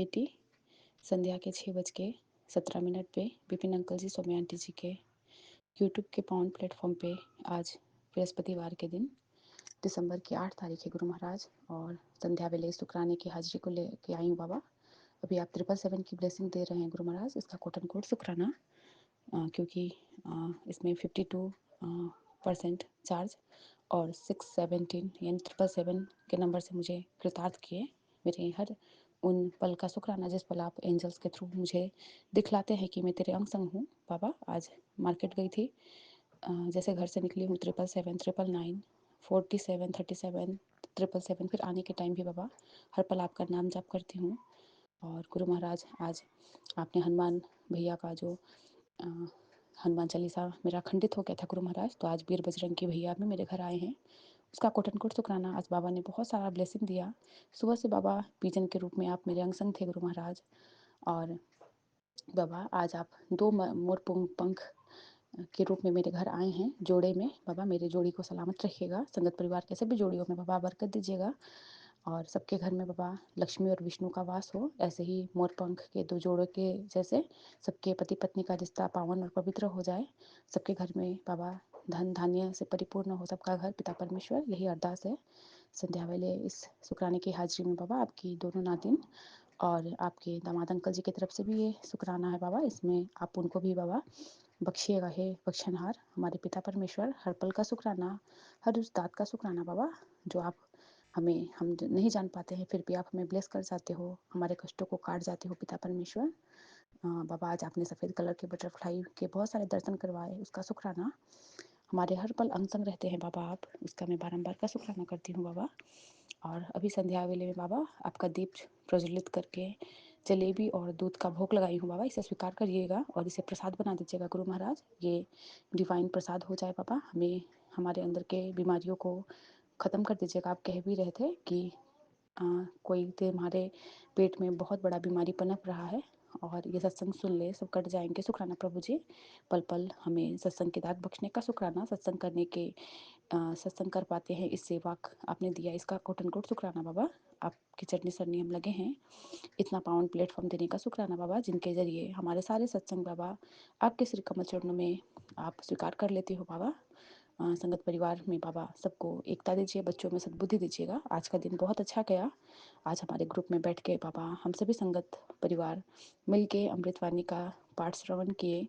बेटी संध्या के 6:17 पे विपिन अंकल जी, सौम्या आंटी जी के यूट्यूब के पावन प्लेटफॉर्म पे आज बृहस्पतिवार के दिन दिसंबर की 8 तारीख है गुरु महाराज। और संध्या वेले शुक्राने की हाजिरी को लेके आई हूँ बाबा। अभी आप 777 की ब्लेसिंग दे रहे हैं गुरु महाराज, इसका कोट एंड कोट शुक्राना। क्योंकि इसमें 52% चार्ज और 617 यानी 777 के नंबर से मुझे कृतार्थ किए। मेरे हर उन पल का शुक्राना जिस पल आप एंजल्स के थ्रू मुझे दिखलाते हैं कि मैं तेरे अंग संग हूँ बाबा। आज मार्केट गई थी, जैसे घर से निकली हूँ 777, 999, 47, 37, 777, फिर आने के टाइम भी बाबा हर पल आपका नाम जाप करती हूँ। और गुरु महाराज आज आपने हनुमान भैया का जो हनुमान चालीसा मेरा खंडित हो गया था गुरु महाराज, तो आज वीर बजरंग की भैया भी मेरे घर आए हैं, उसका कोट एंड कोट शुक्राना। आज बाबा ने बहुत सारा ब्लेसिंग दिया। सुबह से बाबा पीजन के रूप में आप मेरे अंग संग थे गुरु महाराज। और बाबा आज आप दो मोर पंख के रूप में मेरे घर आए हैं जोड़े में। बाबा मेरे जोड़ी को सलामत रखिएगा, संगत परिवार के सभी जोड़ियों में बाबा बरकत दीजिएगा और सबके घर में बाबा लक्ष्मी और विष्णु का वास हो। ऐसे ही मोर पंख के दो जोड़ों के जैसे सबके पति पत्नी का रिश्ता पावन और पवित्र हो जाए। सबके घर में बाबा धन धान्य से परिपूर्ण हो सबका घर, पिता परमेश्वर यही अरदास है। संध्या वेले इस शुक्राने की हाजिरी में बाबा आपकी दोनों नातिन और आपके दामाद अंकल जी की तरफ से भी ये शुक्राना है बाबा। इसमें आप उनको भी बाबा बख्शिएगा हे बख्शनहार हमारे पिता परमेश्वर। हर पल का शुक्राना, हर उस दात का शुक्राना बाबा जो आप हमें हम नहीं जान पाते हैं फिर भी आप हमें ब्लेस कर जाते हो, हमारे कष्टों को काट जाते हो पिता परमेश्वर। बाबा आज आपने सफ़ेद कलर के बटरफ्लाई के बहुत सारे दर्शन करवाए, उसका शुक्राना। हमारे हर पल अंग संग रहते हैं बाबा आप, उसका मैं बारंबार का शुक्राना करती हूँ बाबा। और अभी संध्या वेले में बाबा आपका दीप प्रज्वलित करके जलेबी और दूध का भोग लगाई हूँ बाबा, इसे स्वीकार करिएगा और इसे प्रसाद बना दीजिएगा गुरु महाराज। ये डिवाइन प्रसाद हो जाए बाबा, हमें हमारे अंदर के बीमारियों को ख़त्म कर दीजिएगा। आप कह भी रहे थे कि कोई तुम्हारे पेट में बहुत बड़ा बीमारी पनप रहा है और ये सत्संग सुन ले सब कट जाएंगे। शुक्राना प्रभु जी, पल पल हमें सत्संग की दात बख्शने का शुक्राना। सत्संग करने के सत्संग कर पाते हैं, इस सेवा आपने दिया इसका कोट एंड कोट शुक्राना बाबा। आपकी चटनी सरनी हम लगे हैं, इतना पावन प्लेटफॉर्म देने का शुक्राना बाबा, जिनके जरिए हमारे सारे सत्संग बाबा आपके श्री कमल चरणों में आप स्वीकार कर लेते हो बाबा। संगत परिवार में बाबा सबको एकता दीजिए, बच्चों में सद्बुद्धि दीजिएगा। आज का दिन बहुत अच्छा गया। आज हमारे ग्रुप में बैठ के बाबा हम सभी संगत परिवार मिल के अमृतवाणी का पाठ श्रवण किए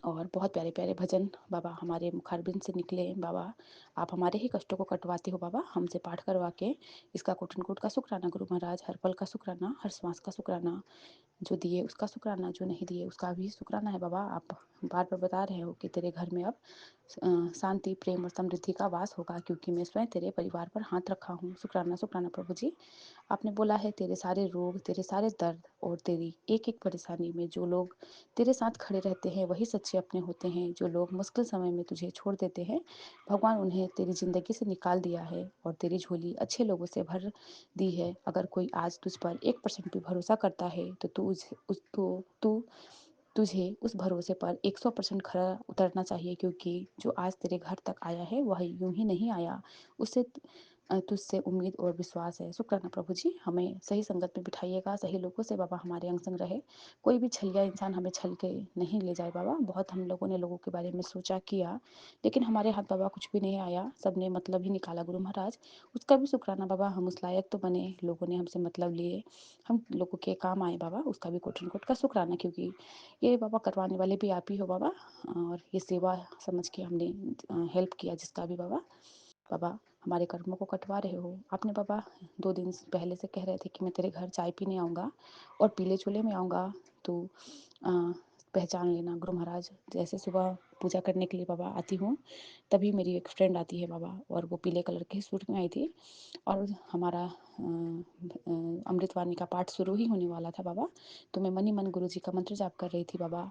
और बहुत प्यारे प्यारे भजन बाबा हमारे मुखारबिंद से निकले। बाबा आप हमारे ही कष्टों को कटवाते हो बाबा, हमसे पाठ करवा के इसका कोट एंड कोट का शुक्राना गुरु महाराज। हर पल का शुक्राना, हर श्वास का शुक्राना, जो दिए उसका शुक्राना, जो नहीं दिए उसका भी शुक्राना है बाबा। आप बार बार बता रहे हो कि तेरे घर में अब शांति प्रेम और समृद्धि का वास होगा, क्योंकि मैं स्वयं तेरे परिवार पर हाथ रखा हूँ। शुक्राना शुक्राना प्रभु जी। आपने बोला है तेरे सारे रोग, तेरे सारे दर्द और तेरी एक एक परेशानी में जो लोग तेरे साथ खड़े रहते हैं वही सच्चे अपने होते हैं। जो लोग मुश्किल समय में तुझे छोड़ देते हैं भगवान उन्हें तेरी ज़िंदगी से निकाल दिया है और तेरी झोली अच्छे लोगों से भर दी है। अगर कोई आज तुझ पर 1% भी भरोसा करता है तो तू तुझे उस भरोसे पर 100% खरा उतरना चाहिए, क्योंकि जो आज तेरे घर तक आया है वह यूं ही नहीं आया, उससे तुझसे उम्मीद और विश्वास है। शुक्राना प्रभु जी, हमें सही संगत में बिठाइएगा, सही लोगों से बाबा हमारे अंग संग रहे। कोई भी छलिया इंसान हमें छल के नहीं ले जाए बाबा। बहुत हम लोगों ने लोगों के बारे में सोचा किया, लेकिन हमारे हाथ बाबा कुछ भी नहीं आया, सब ने मतलब ही निकाला गुरु महाराज। उसका भी शुक्राना बाबा, हम उस लायक तो बने, लोगों ने हमसे मतलब लिए, हम लोगों के काम आए बाबा, उसका भी कोट एंड कोट का शुक्राना। क्योंकि ये बाबा करवाने वाले भी आप ही हो बाबा, और ये सेवा समझ के हमने हेल्प किया जिसका भी बाबा। बाबा हमारे कर्मों को कटवा रहे हो। आपने बाबा 2 दिन पहले से कह रहे थे कि मैं तेरे घर चाय पीने आऊँगा और पीले चूल्हे में आऊँगा, तो पहचान लेना गुरु महाराज। जैसे सुबह पूजा करने के लिए बाबा आती हूँ, तभी मेरी एक फ्रेंड आती है बाबा, और वो पीले कलर के सूट में आई थी और हमारा अमृतवाणी का पाठ शुरू ही होने वाला था बाबा। तो मैं मन ही मन गुरु जी का मंत्र जाप कर रही थी बाबा।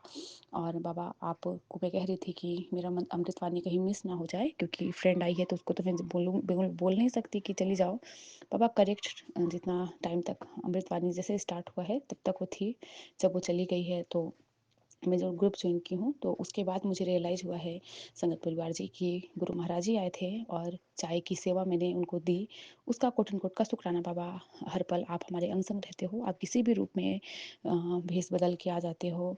और बाबा आपको मैं कह रही थी कि मेरा अमृतवाणी कहीं मिस ना हो जाए, क्योंकि फ्रेंड आई है तो उसको तो मैं बोल नहीं सकती कि चली जाओ। बाबा करेक्ट जितना टाइम तक अमृतवाणी जैसे स्टार्ट हुआ है तब तक वो थी, जब वो चली गई है तो मैं जो ग्रुप ज्वाइन की हूँ, तो उसके बाद मुझे रियलाइज़ हुआ है संगत परिवार जी कि गुरु महाराज जी आए थे और चाय की सेवा मैंने उनको दी। उसका कोट एंड कोट का शुक्राना बाबा। हर पल आप हमारे अंग संग रहते हो, आप किसी भी रूप में भेष बदल के आ जाते हो।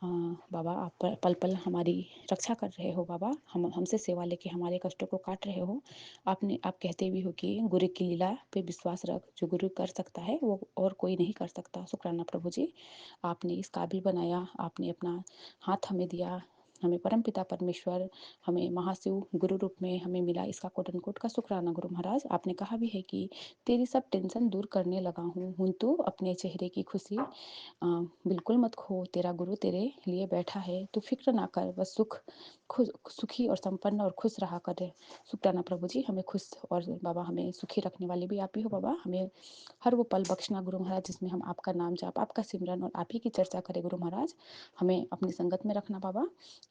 बाबा आप पल पल हमारी रक्षा कर रहे हो बाबा, हमसे सेवा लेके हमारे कष्टों को काट रहे हो। आप कहते भी हो कि गुरु की लीला पे विश्वास रख, जो गुरु कर सकता है वो और कोई नहीं कर सकता। शुक्राना प्रभु जी, आपने इस काबिल बनाया, आपने अपना हाथ हमें दिया, हमें परमपिता परमेश्वर, हमें महाशिव गुरु रूप में हमें मिला, इसका कोट एंड कोट का शुक्राना गुरु महाराज। आपने कहा भी है कि तेरी सब टेंशन दूर करने लगा हूँ तू अपने चेहरे की खुशी बिल्कुल मत खो, तेरा गुरु तेरे लिए बैठा है, तू फिक्र ना कर, बस सुखी और संपन्न और खुश रहा करे। शुक्राना प्रभु जी, हमें खुश और बाबा हमें सुखी रखने वाले भी आप ही हो बाबा। हमें हर वो पल बख्शना गुरु महाराज जिसमें हम आपका नाम जाप, आपका सिमरन और आप ही की चर्चा करें गुरु महाराज। हमें अपनी संगत में रखना बाबा,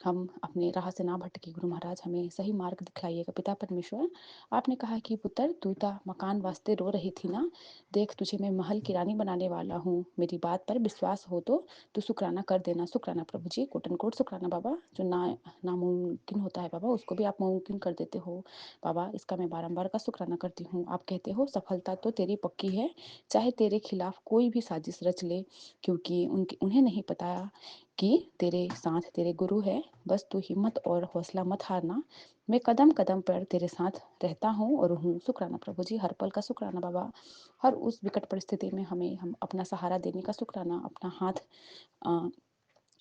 हम अपने राह से ना भटके गुरु महाराज, हमें सही मार्ग दिखलाइएगा पिता परमेश्वर। आपने कहा कि पुत्र तू ता मकान वास्ते रो रही थी ना, देख तुझे मैं महल की रानी बनाने वाला हूँ, मेरी बात पर विश्वास हो तो तू शुक्राना कर देना। शुक्राना प्रभु जी, कोट एंड कोट शुक्राना बाबा। जो नामुमकिन होता है बाबा, उसको भी आप मुमकिन कर देते हो बाबा, इसका मैं बारंबार का शुक्राना करती हूँ। आप कहते हो सफलता तो तेरी पक्की है, चाहे तेरे खिलाफ कोई भी साजिश रच ले, क्योंकि उन्हें नहीं पता कि तेरे साथ तेरे गुरु है। बस तू हिम्मत और हौसला मत हारना, मैं कदम कदम पर तेरे साथ रहता हूँ और हूँ। शुक्राना प्रभु जी, हर पल का शुक्राना बाबा। हर उस विकट परिस्थिति में हम अपना सहारा देने का शुक्राना, अपना हाथ अ,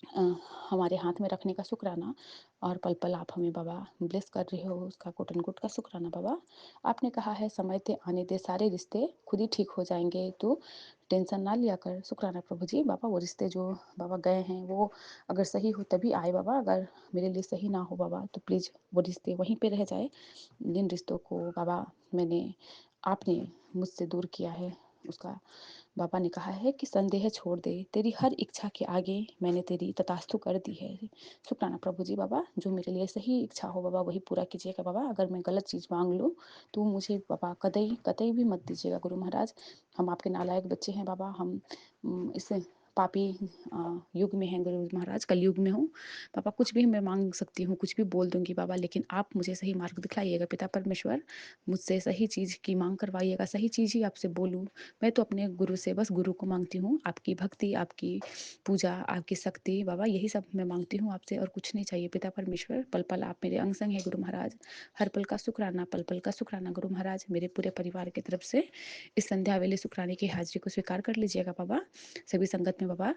अ, हमारे हाथ में रखने का शुक्राना, और पल पल आप हमें बाबा ब्लेस कर रहे हो, उसका कोट एंड कोट का शुक्राना बाबा। आपने कहा है समय ते आने दे, सारे रिश्ते खुद ही ठीक हो जाएंगे, तो टेंशन ना लिया कर। शुक्राना प्रभु जी बाबा, वो रिश्ते जो बाबा गए हैं वो अगर सही हो तभी आए बाबा, अगर मेरे लिए सही ना हो बाबा तो प्लीज़ वो रिश्ते वहीं पे रह जाए। जिन रिश्तों को बाबा आपने मुझसे दूर किया है, उसका बाबा ने कहा है कि संदेह छोड़ दे, तेरी हर इच्छा के आगे मैंने तेरी तथास्तु कर दी है। शुक्राना प्रभु जी बाबा, जो मेरे लिए सही इच्छा हो बाबा वही पूरा कीजिएगा बाबा। अगर मैं गलत चीज़ मांग लूँ तो मुझे बाबा कतई कतई भी मत दीजिएगा गुरु महाराज। हम आपके नालायक बच्चे हैं बाबा, हम इस पापी युग में हैं गुरु महाराज, कलयुग में हूँ पापा। कुछ भी मैं मांग सकती हूँ, कुछ भी बोल दूंगी बाबा, लेकिन आप मुझे सही मार्ग दिखलाइएगा पिता परमेश्वर। मुझसे सही चीज़ की मांग करवाइएगा, सही चीज़ ही आपसे बोलूँ। मैं तो अपने गुरु से बस गुरु को मांगती हूँ, आपकी भक्ति, आपकी पूजा, आपकी शक्ति बाबा, यही सब मैं मांगती हूँ आपसे, और कुछ नहीं चाहिए पिता परमेश्वर। पल पल आप मेरे अंग संग हैं गुरु महाराज, हर पल का शुक्राना, पल पल का शुक्राना गुरु महाराज। मेरे पूरे परिवार की तरफ से इस संध्या वेले शुक्राने की हाजिरी को स्वीकार कर लीजिएगा बाबा। सभी संगत में बाबा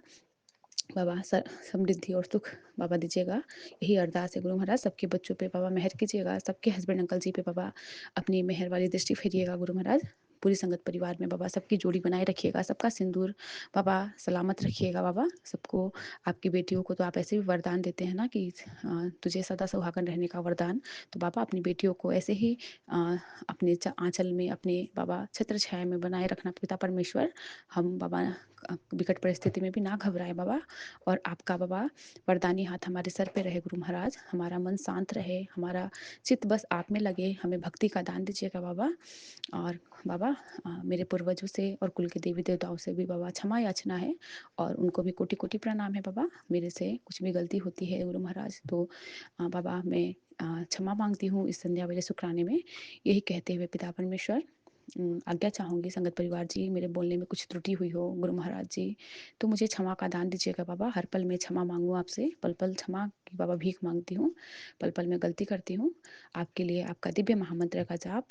समृद्धि और सुख बाबा दीजिएगा, यही अरदास है गुरु महाराज। सबके बच्चों पे बाबा मेहर कीजिएगा, सबके हस्बैंड अंकल जी पे बाबा अपनी मेहर वाली दृष्टि फेरिएगा गुरु महाराज। पूरी संगत परिवार में बाबा सबकी जोड़ी बनाए रखिएगा, सबका सिंदूर बाबा सलामत रखिएगा बाबा। सबको, आपकी बेटियों को तो आप ऐसे भी वरदान देते हैं ना कि तुझे सदा सुहागन रहने का वरदान, तो बाबा अपनी बेटियों को ऐसे ही अपने आंचल में, अपने बाबा छत्र छाया में बनाए रखना पिता परमेश्वर। हम बाबा विकट परिस्थिति में भी ना घबराए बाबा, और आपका बाबा वरदानी हाथ हमारे सर पे रहे गुरु महाराज। हमारा मन शांत रहे, हमारा चित्त बस आप में लगे, हमें भक्ति का दान दीजिएगा बाबा। और बाबा मेरे पूर्वजों से और कुल के देवी देवताओं से भी बाबा क्षमा याचना है, और उनको भी कोटि कोटि प्रणाम है बाबा। मेरे से कुछ भी गलती होती है गुरु महाराज तो बाबा मैं क्षमा मांगती हूँ इस संध्या वेले शुक्राने में। यही कहते हुए पिता परमेश्वर आज्ञा चाहूँगी संगत परिवार जी, मेरे बोलने में कुछ त्रुटि हुई हो गुरु महाराज जी तो मुझे क्षमा का दान दीजिएगा बाबा। हर पल मैं क्षमा मांगूँ आपसे, पल पल क्षमा की बाबा भीख मांगती हूँ, पल पल मैं गलती करती हूँ। आपके लिए आपका दिव्य महामंत्र का जाप,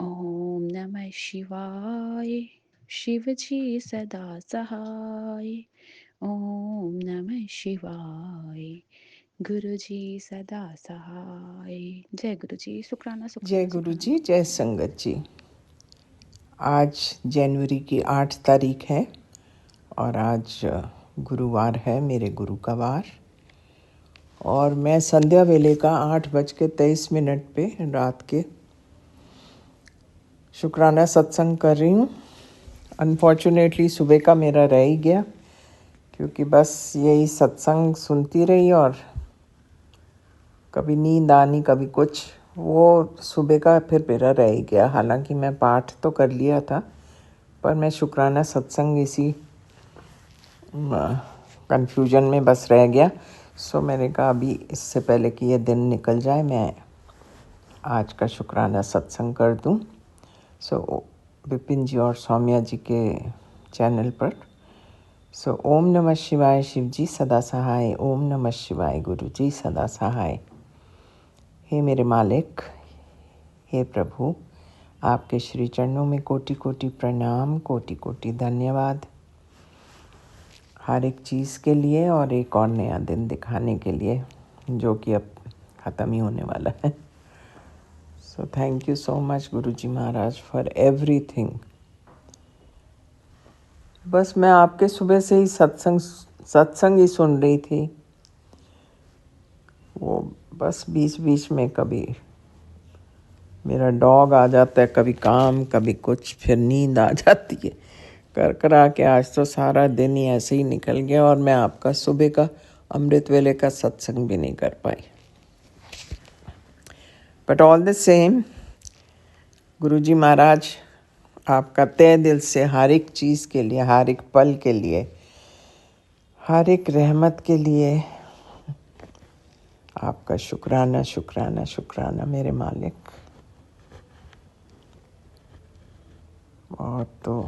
ओम नमः शिवाय, शिव जी सदा सहाय। ओम नमः शिवाय, गुरु जी सदा सहाय। जय गुरु जी। शुक्राना जय शुक्राना गुरु शुक्राना। जी, जय संगत जी। आज जनवरी की 8 तारीख है और आज गुरुवार है, मेरे गुरु का वार। और मैं संध्या वेले का 8:23 पे रात के शुक्राना सत्संग कर रही हूँ। अनफॉर्चुनेटली सुबह का मेरा रह ही गया, क्योंकि बस यही सत्संग सुनती रही और कभी नींद आनी कभी कुछ, वो सुबह का फिर मेरा रह ही गया। हालांकि मैं पाठ तो कर लिया था, पर मैं शुक्राना सत्संग इसी कन्फ्यूजन में बस रह गया। सो मैंने कहा अभी इससे पहले कि ये दिन निकल जाए मैं आज का शुक्राना सत्संग कर दूं। सो विपिन जी और सौम्या जी के चैनल पर। सो ओम नमः शिवाय शिव जी सदा सहाय, ओम नमः शिवाय गुरु जी सदा सहाय। हे मेरे मालिक, हे प्रभु, आपके श्री चरणों में कोटि कोटि प्रणाम, कोटि कोटि धन्यवाद हर एक चीज़ के लिए और एक और नया दिन दिखाने के लिए जो कि अब ख़त्म ही होने वाला है। So thank you so much Guru ji Maharaj for everything. बस मैं आपके सुबह से ही सत्संग ही सुन रही थी। वो बस बीच बीच में कभी मेरा डॉग आ जाता है, कभी काम कभी कुछ, फिर नींद आ जाती है। कर करा के आज तो सारा दिन ही ऐसे ही निकल गया और मैं आपका सुबह का अमृत वेले का सत्संग भी नहीं कर पाई। बट ऑल द सेम गुरुजी महाराज, आपका तहे दिल से हर एक चीज़ के लिए, हर एक पल के लिए, हर एक रहमत के लिए आपका शुक्राना शुक्राना शुक्राना मेरे मालिक। और तो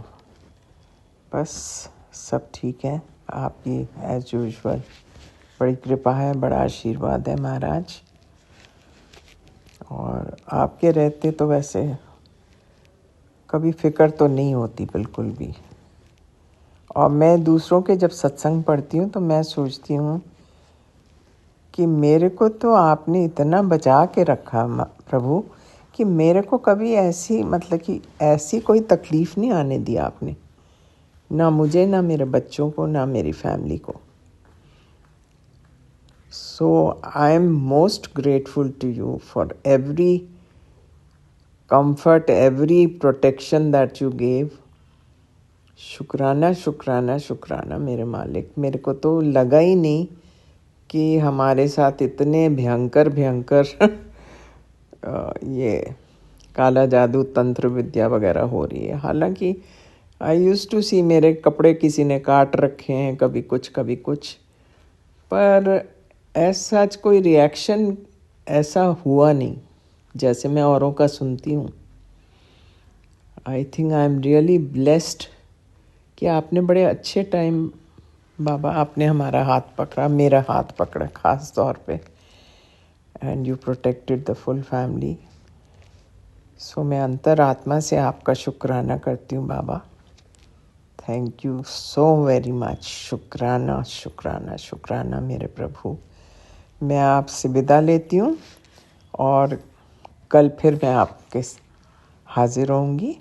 बस सब ठीक है। आपकी एज यूजुअल बड़ी कृपा है, बड़ा आशीर्वाद है महाराज। और आपके रहते तो वैसे कभी फिक्र तो नहीं होती बिल्कुल भी। और मैं दूसरों के जब सत्संग पढ़ती हूँ तो मैं सोचती हूँ कि मेरे को तो आपने इतना बचा के रखा प्रभु कि मेरे को कभी ऐसी मतलब कि ऐसी कोई तकलीफ़ नहीं आने दी आपने, ना मुझे, ना मेरे बच्चों को, ना मेरी फैमिली को। So I am most grateful to you for every comfort, every protection that you gave. शुक्राना शुक्राना शुक्राना मेरे मालिक। मेरे को तो लगा ही नहीं कि हमारे साथ इतने भयंकर भयंकर ये काला जादू तंत्र विद्या वगैरह हो रही है। हालांकि आई यूज़ टू सी मेरे कपड़े किसी ने काट रखे हैं, कभी कुछ, पर ऐसा कोई रिएक्शन ऐसा हुआ नहीं जैसे मैं औरों का सुनती हूँ। I think I am really blessed कि आपने बड़े अच्छे टाइम बाबा आपने हमारा हाथ पकड़ा, मेरा हाथ पकड़ा ख़ास तौर पे, and you protected the full family. So मैं अंतरात्मा से आपका शुक्राना करती हूँ बाबा। Thank you so very much. शुक्राना शुक्राना शुक्राना मेरे प्रभु। मैं आपसे विदा लेती हूँ और कल फिर मैं आपके हाजिर होंगी।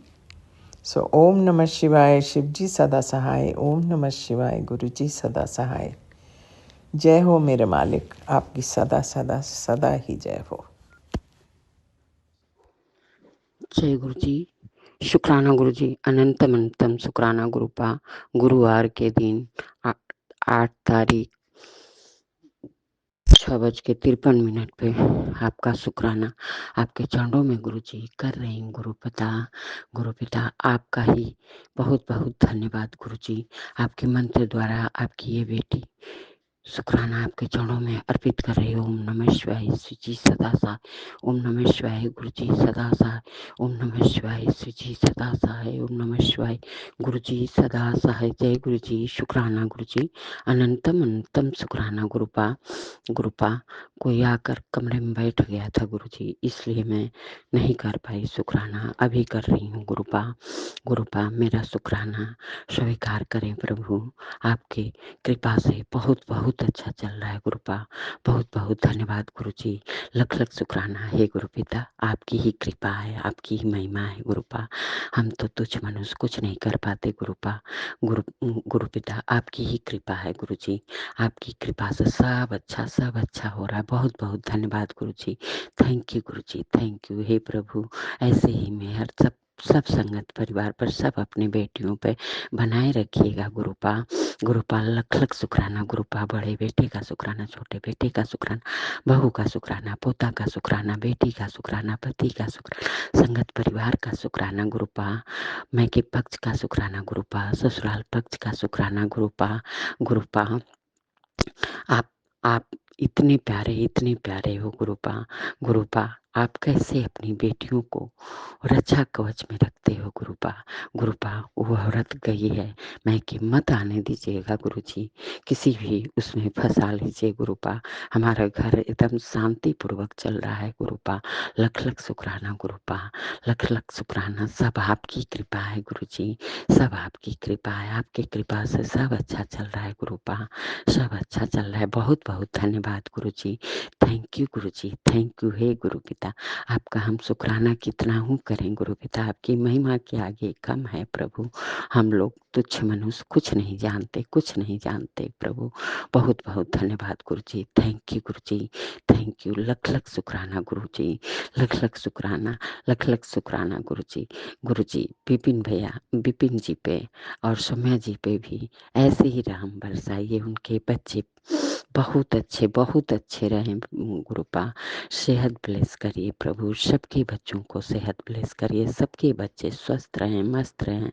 सो ओम नमः शिवाय शिव जी सदा सहाय, ओम नमः शिवाय गुरु जी सदा सहाय। जय हो मेरे मालिक, आपकी सदा सदा सदा ही जय हो। जय गुरु जी। शुक्राना गुरु जी, अनंतम अनंतम शुक्राना गुरुपा। गुरुवार के दिन 8 तारीख 6:53 पे आपका शुक्राना आपके चरणों में गुरु जी कर रहे हैं। गुरु पिता आपका ही बहुत बहुत धन्यवाद गुरु जी। आपके मंत्र द्वारा आपकी ये बेटी शुक्राना आपके चरणों में अर्पित कर रही हूँ। ओम नमः शिवाय श्री जी सदा सा, ओम नमः शिवाय गुरु जी सदा सा, ओम नमः शिवाय श्री जी सदा सहाय, ओम नमः शिवाय गुरु जी सदा सहाय। जय गुरु जी। शुक्राना गुरु जी, अनंतम अनंतम शुक्राना गुरुपा। कोई आकर कमरे में बैठ गया था गुरु जी, इसलिए मैं नहीं कर पाई शुक्राना, अभी कर रही हूँ गुरुपा मेरा शुक्राना स्वीकार करें प्रभु। आपकी कृपा से बहुत बहुत अच्छा चल रहा है गुरुपा। बहुत बहुत धन्यवाद गुरु जी। लख लख शुक्राना है गुरु पिता, आपकी ही कृपा है, आपकी ही महिमा है गुरुपा। हम तो तुच्छ मनुष्य कुछ नहीं कर पाते गुरुपा। गुरु पिता आपकी ही कृपा है गुरु जी। आपकी कृपा से सब अच्छा हो रहा है। बहुत बहुत धन्यवाद गुरु जी। Thank you Guru ji, thank you. हे प्रभु, ऐसे ही मेहर सब संगत परिवार पर, सब अपने बेटियों पे बनाए रखिएगा गुरुपा। लख लख शुक्राना गुरुपा। बड़े बेटे का शुक्राना, छोटे बेटे का शुक्राना, बहू का शुक्राना, पोता का शुक्राना, बेटी का शुक्राना, पति का शुक्राना, संगत परिवार का शुक्राना गुरुपा। मैके पक्ष का शुक्राना गुरुपा, ससुराल पक्ष का शुक्राना गुरुपा। आप आप इतने प्यारे हो गुरुपा। गुरुपा, आप कैसे अपनी बेटियों को रक्षा कवच में रखते हो गुरुपा। गुरुपा, वो औरत गई है, मैं कि मत आने दीजिएगा गुरुजी, किसी भी उसमें फंसा लीजिए गुरुपा। हमारा घर एकदम शांति पूर्वक चल रहा है गुरुपा। लख लख शुक्राना गुरुपा, लख लख शुक्राना। सब आपकी कृपा है गुरुजी, सब आपकी कृपा है। आपकी कृपा से सब अच्छा चल रहा है गुरुपा, सब अच्छा चल रहा है। बहुत बहुत धन्यवाद गुरुजी। थैंक यू गुरुजी, थैंक यू। हे गुरु पिता, आपका हम शुक्राना कितना हूँ करें गुरु पिता, आपकी महिमा के आगे कम है प्रभु। हम लोग तुच्छ मनुष्य कुछ नहीं जानते, कुछ नहीं जानते प्रभु। बहुत बहुत धन्यवाद गुरुजी। थैंक यू गुरुजी, थैंक यू। लख लख शुक्राना गुरुजी, लख लख शुक्राना, लख लख शुक्राना गुरुजी। गुरुजी, विपिन भैया, विपिन जी पे और सौम्या जी पे भी ऐसे ही रहम बरसाइए। उनके बच्चे बहुत अच्छे रहें गुरुपा। सेहत ब्लेस करिए प्रभु, सबके बच्चों को सेहत ब्लेस करिए, सबके बच्चे स्वस्थ रहें, मस्त रहें,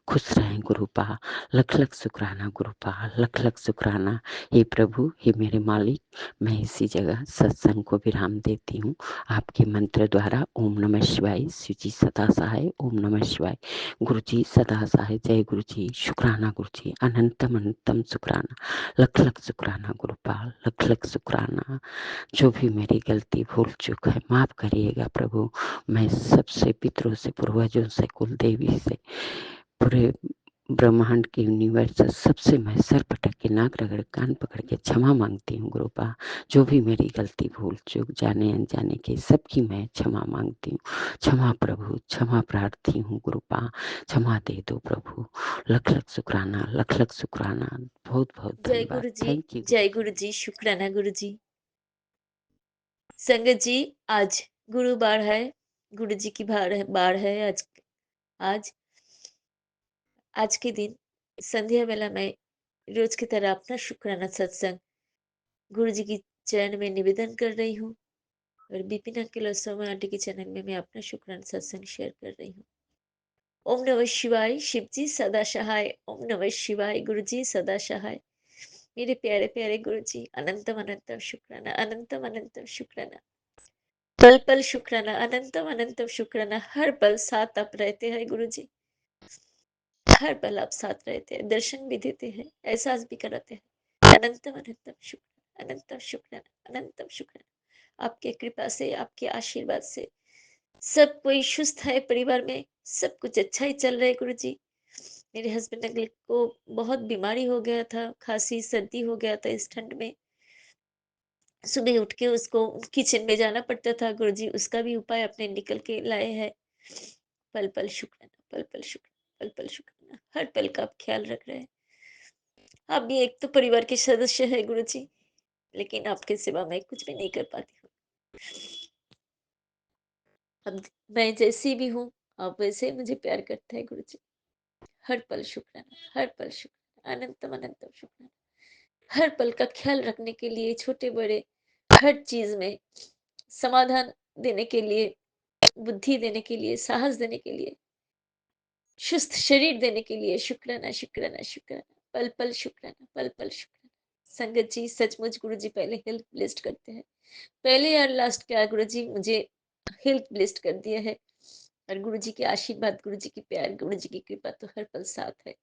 खुश रहें गुरुपा। लख लख शुक्राना गुरुपा, लख लख शुक्राना। हे प्रभु, हे मेरे मालिक, मैं इसी जगह सत्संग को विराम देती हूँ आपके मंत्र द्वारा। ओम नमः शिवाय। शिव जी सदा सहाय। ओम नमः शिवाय। गुरु जी सदा सहाय। जय गुरु जी। शुक्राना गुरु जी, अनंतम अनंतम शुक्राना। लख लख शुक्राना गुरुपाल, लख लख शुक्राना। जो भी मेरी गलती भूल चूक है माफ करिएगा प्रभु। मैं सबसे पितरों से, पूर्वजों से, कुल देवी से, पूरे ब्रह्मांड के यूनिवर्स से सबसे मैं सर पटक के, नाक रगड़, कान पकड़ के क्षमा मांगती हूँ गुरुपा। जो भी मेरी गलती भूल चूक, जाने अनजाने की, सबकी मैं क्षमा मांगती हूँ। क्षमा प्रभु, क्षमा प्रार्थी हूँ गुरुपा, क्षमा दे दो प्रभु। लख लख शुक्राना, लख लख शुक्राना। बहुत बहुत जय धन्यवाद। गुरु जी, थैंक यू जय गुरुजी। गुरु जी। शुक्राना गुरु जी। संगत जी, आज गुरुवार है, गुरु जी की बार है आज। आज आज के दिन संध्या वेला में रोज की तरह अपना शुक्राना सत्संग गुरु जी की चरण में निवेदन कर रही हूँ, और बिपिन अंकल और सौम्या आंटी के चरण में मैं अपना शुक्राना सत्संग शेयर कर रही हूँ। ओम नमः शिवाय। शिव जी सदा सहाय। ओम नमः शिवाय। गुरु जी सदा सहाय। मेरे प्यारे प्यारे गुरु जी, अनंतम अनंतम शुक्राना, अनंतम अनंतम शुक्राना। पल पल शुक्राना, अनंतम अनंतम शुक्राना। हर पल साथ आप रहते हैं गुरु जी, हर पल आप साथ रहते हैं, दर्शन भी देते हैं, एहसास भी कराते हैं। अनंतम अनंतम शुक्राना, अनंतम शुक्राना, अनंतम शुक्राना। आपके कृपा से, आपके आशीर्वाद से सब कोई सुस्त है परिवार में, सब कुछ अच्छा ही चल रहा है गुरु जी। मेरे हस्बैंड अंकल को बहुत बीमारी हो गया था, खांसी सर्दी हो गया था इस ठंड में। सुबह उठ के उसको किचन में जाना पड़ता था गुरुजी, उसका भी उपाय अपने निकल के लाए हैं। पल पल शुक्राना, पल पल शुक्राना, पल पल शुक्राना। हर पल का आप ख्याल रख रहे हैं। आप भी एक तो परिवार के सदस्य है गुरुजी, लेकिन आपके सिवा मैं कुछ भी नहीं कर पाती हूँ। अब मैं जैसी भी हूँ, आप वैसे ही मुझे प्यार करते हैं गुरुजी। हर पल शुक्राना, हर पल शुक्राना, अनंतम अनंतम शुक्राना। हर पल का ख्याल रखने के लिए, छोटे बड़े हर चीज में समाधान देने के लिए, बुद्धि देने के लिए, साहस देने के लिए, सुस्त शरीर देने के लिए शुक्राना, शुक्राना, शुक्राना। पल पल शुक्राना, पल पल शुक्राना। संगत जी, सचमुच गुरु जी पहले हेल्थ ब्लेस्ड करते हैं। पहले यार लास्ट क्या गुरु जी मुझे हेल्थ ब्लेस्ड कर दिया है, और गुरु जी के आशीर्वाद, गुरु जी की प्यार, गुरु जी की कृपा तो हर पल साथ है।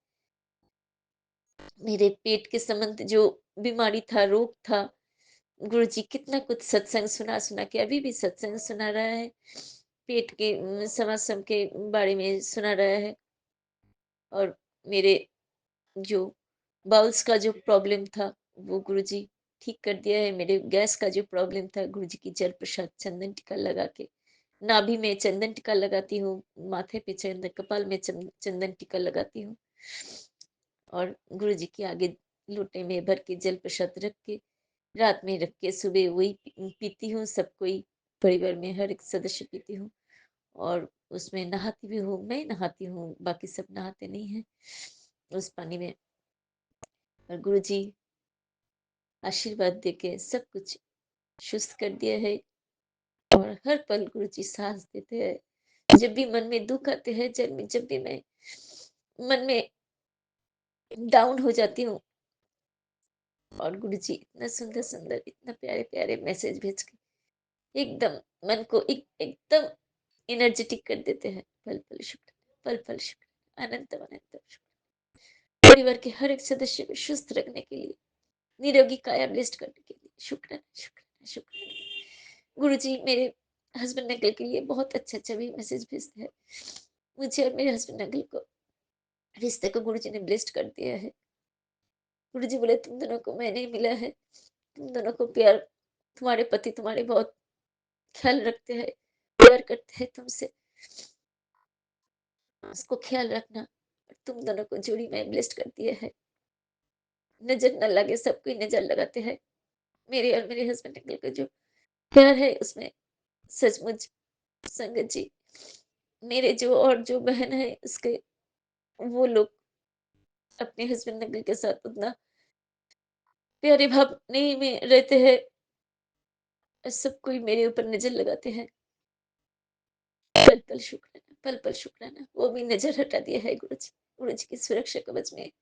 मेरे पेट के संबंध जो बीमारी था, रोग था, गुरु जी कितना कुछ सत्संग सुना सुना के अभी भी सत्संग सुना रहा है। पेट के समस्या के बारे में सुना रहा है। और मेरे जो बाउल्स का जो प्रॉब्लम था, वो गुरुजी ठीक कर दिया है। मेरे गैस का जो प्रॉब्लम था, गुरुजी की जल प्रसाद चंदन टीका लगा के, नाभि में चंदन टीका लगाती हूँ, माथे पे चंदन, कपाल में चंदन टीका लगाती हूँ, और गुरुजी के आगे लोटे में भर के जल प्रसाद रख के, रात में रख के सुबह वही पीती हूँ। सब कोई परिवार में हर एक सदस्य पीती हूँ, और उसमें नहाती भी हूँ। मैं नहाती हूँ, बाकी सब नहाते नहीं हैं उस पानी में। और गुरु जी आशीर्वाद देके सब कुछ सुस्त कर दिया है, और हर पल गुरु जी साहस देते हैं। जब भी मन में दुख आते हैं, जब भी मैं मन में डाउन हो जाती हूँ, और गुरुजी इतना सुंदर-सुंदर, इतना प्यारे-प्यारे मैसेज भेज के एकदम मन को एकदम एनर्जेटिक कर देते हैं। पल-पल शुक्राना, पल-पल शुक्राना, अनंतम-अनंतम शुक्राना। परिवार के हर एक सदस्य को स्वस्थ रखने के लिए, निरोगी काया ब्लेस्ड करने के लिए शुक्राना, शुक्राना, शुक्राना। गुरुजी मेरे हस्बैंड अंकल के लिए बहुत अच्छा-अच्छा भी मैसेज भेजते हैं। मुझे और मेरे हस्बैंड अंकल को रिश्ते को गुरुजी ने ब्लेस्ड कर दिया है। गुरुजी बोले तुम दोनों को मैंने मिला है, तुम दोनों को प्यार, तुम्हारे पति तुम्हारे बहुत ख्याल रखते हैं, प्यार करते हैं तुमसे, उसको ख्याल रखना। और तुम दोनों को जोड़ी में ब्लेस्ड कर दिया है। नजर न लगे, सब कोई नजर लगाते हैं। मेरे और मेरे हस्बैंड अंकल का जो प्यार है उसमें सचमुच संगत जी, मेरे जो और जो बहन है उसके, वो लोग अपने हस्बैंड अंकल के साथ उतना प्यारे भाव नहीं में रहते हैं। सब कोई मेरे ऊपर नजर लगाते हैं। पल पल शुक्राना, पल पल शुक्राना। वो भी नजर हटा दिया है गुरुजी। गुरुजी की सुरक्षा कवच में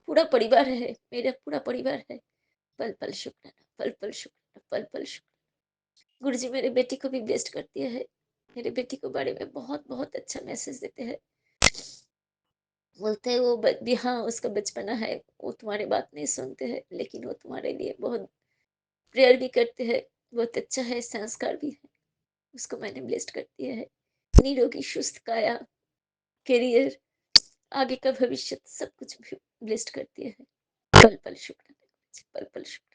पूरा परिवार है, मेरा पूरा परिवार है। पल पल शुक्राना, पल पल शुक्राना, पल पल शुक्राना। गुरुजी मेरे बेटी को भी ब्लेस्ड कर दिया है। मेरे बेटी को बारे में बहुत बहुत अच्छा मैसेज देते हैं। बोलते हैं वो भी, हाँ उसका बचपना है, वो तुम्हारी बात नहीं सुनते हैं, लेकिन वो तुम्हारे लिए बहुत प्रेयर भी करते हैं। बहुत अच्छा है, संस्कार भी है। उसको मैंने ब्लेस्ड कर दिया है। निरोगी सुस्त काया, करियर, आगे का भविष्य सब कुछ ब्लेस्ड कर दिया है। पल पल शुक्राना गुरुजी, पल पल शुक्राना।